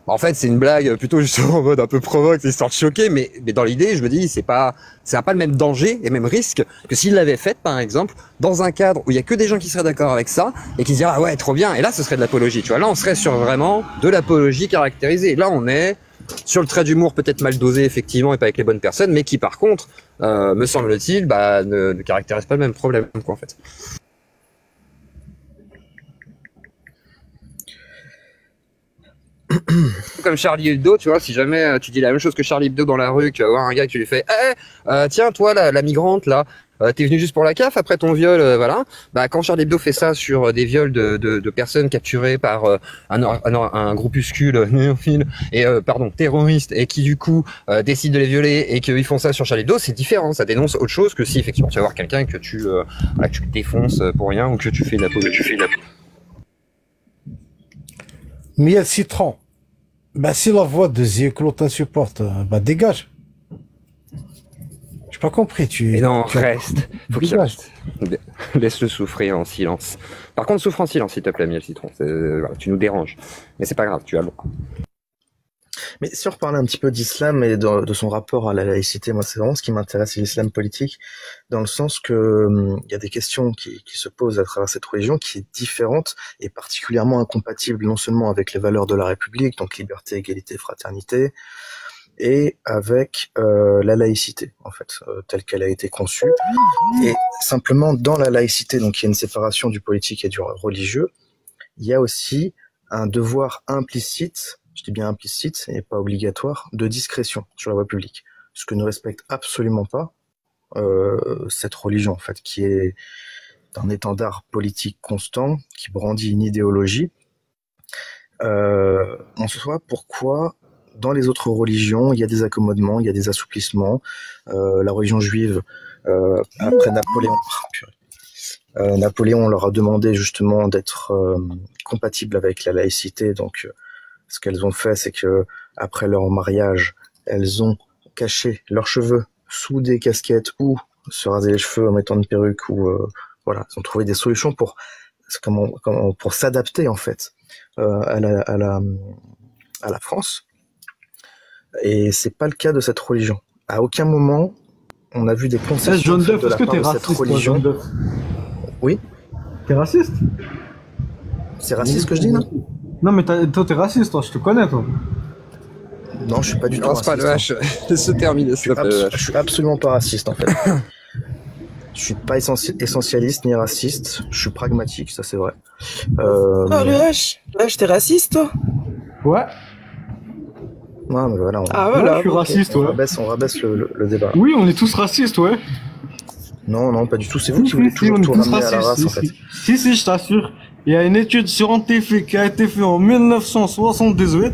en fait, c'est une blague plutôt justement en mode un peu provoque, histoire de choquer, mais dans l'idée, je me dis, ça n'a pas le même danger et même risque que s'il l'avait fait, par exemple, dans un cadre où il y a que des gens qui seraient d'accord avec ça et qui se diraient, ah ouais, trop bien. Et là, ce serait de l'apologie, tu vois. Là, on serait sur vraiment de l'apologie caractérisée. Là, on est sur le trait d'humour peut-être mal dosé, effectivement, et pas avec les bonnes personnes, mais qui, par contre, me semble-t-il, bah, ne caractérise pas le même problème, quoi, en fait. Comme Charlie Hebdo, tu vois, si jamais tu dis la même chose que Charlie Hebdo dans la rue, que un gars tu lui fais tiens toi la migrante là, t'es venu juste pour la CAF après ton viol, voilà. Bah quand Charlie Hebdo fait ça sur des viols de personnes capturées par un groupuscule néophile et terroriste et qui du coup décident de les violer et qu'ils font ça sur Charlie Hebdo, c'est différent, ça dénonce autre chose que si effectivement tu vas voir quelqu'un que tu défonces pour rien ou que tu fais de la politique. Miel Citron. Bah, si la voix de Claude t'insupporte, bah, dégage. J'ai pas compris, Mais non, reste. Faut qu'il reste. Laisse-le souffrir en silence. Par contre, souffre en silence, s'il te plaît, Miel Citron. Voilà, tu nous déranges. Mais c'est pas grave, tu as le droit. Mais si on reparlait un petit peu d'islam et de son rapport à la laïcité, moi c'est vraiment ce qui m'intéresse, c'est l'islam politique, dans le sens que il y a des questions qui se posent à travers cette religion qui est différente et particulièrement incompatible non seulement avec les valeurs de la République, donc liberté, égalité, fraternité, et avec la laïcité, en fait, telle qu'elle a été conçue. Et simplement dans la laïcité, donc il y a une séparation du politique et du religieux, il y a aussi un devoir implicite, je dis bien implicite et pas obligatoire, de discrétion sur la voie publique, ce que ne respecte absolument pas cette religion, en fait, qui est un étendard politique constant, qui brandit une idéologie. On se voit pourquoi dans les autres religions, il y a des accommodements, il y a des assouplissements. La religion juive, après Napoléon, Napoléon leur a demandé justement d'être compatible avec la laïcité, donc ce qu'elles ont fait, c'est que après leur mariage, elles ont caché leurs cheveux sous des casquettes ou se raser les cheveux en mettant une perruque ou voilà, ils ont trouvé des solutions pour s'adapter en fait à la France. Et c'est pas le cas de cette religion. À aucun moment on a vu des concessions de la part de cette religion. Oui. T'es raciste? C'est raciste ce que je dis, non? Non, mais toi, t'es raciste, toi, je te connais, toi. Non, je suis pas du tout raciste. Pas le H. Se termine, je suis absolument pas raciste, en fait. Je suis pas essentialiste ni raciste. Je suis pragmatique, ça c'est vrai. Oh, le H. Le H, t'es raciste, toi? Ouais. Ouais, mais voilà. Je suis raciste, ouais. On rabaisse le débat. Oui, on est tous racistes, ouais. Non, pas du tout. C'est vous qui voulez toujours tout ramener à la race, en fait. Si, je t'assure. Il y a une étude scientifique qui a été faite en 1978.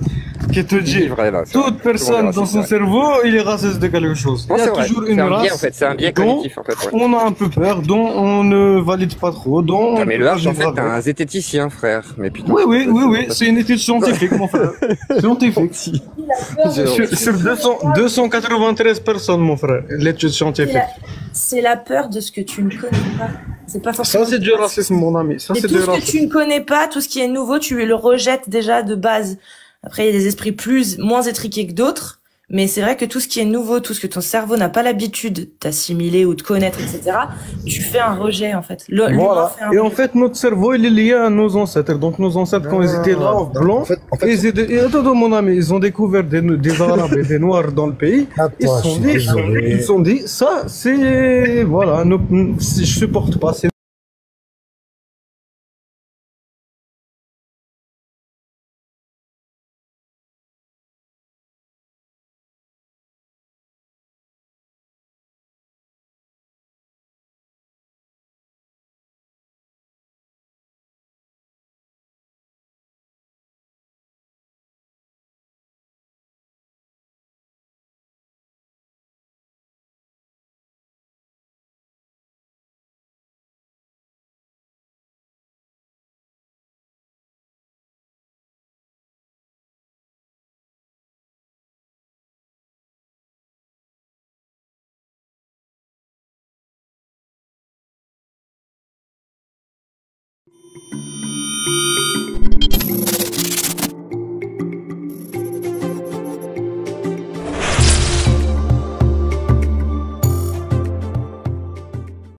qui te dit toute personne dans son cerveau, il est raciste de quelque chose. Il y a toujours une race en fait, c'est un biais cognitif en fait. On a un peu peur, dont on ne valide pas trop, dont on mais le H en fait, t'es un zététicien, frère. Mais putain. Oui, c'est une étude scientifique, mon frère. Scientifique. Sur 293 personnes, mon frère, l'étude scientifique. C'est la peur de ce que tu ne connais pas. C'est pas forcément. Ça, c'est du racisme, mon ami. Ça, c'est tout ce que tu ne connais pas, tout ce qui est nouveau, tu le rejettes déjà de base. Après, il y a des esprits moins étriqués que d'autres. Mais c'est vrai que tout ce qui est nouveau, tout ce que ton cerveau n'a pas l'habitude d'assimiler ou de connaître, etc., tu fais un rejet, en fait. Voilà. Et en fait, notre cerveau, il est lié à nos ancêtres. Donc, nos ancêtres, quand ils étaient là, blancs, attends, mon ami, ils ont découvert des Arabes et des Noirs dans le pays. Ils se sont dit, ça, c'est, voilà, je supporte pas, c'est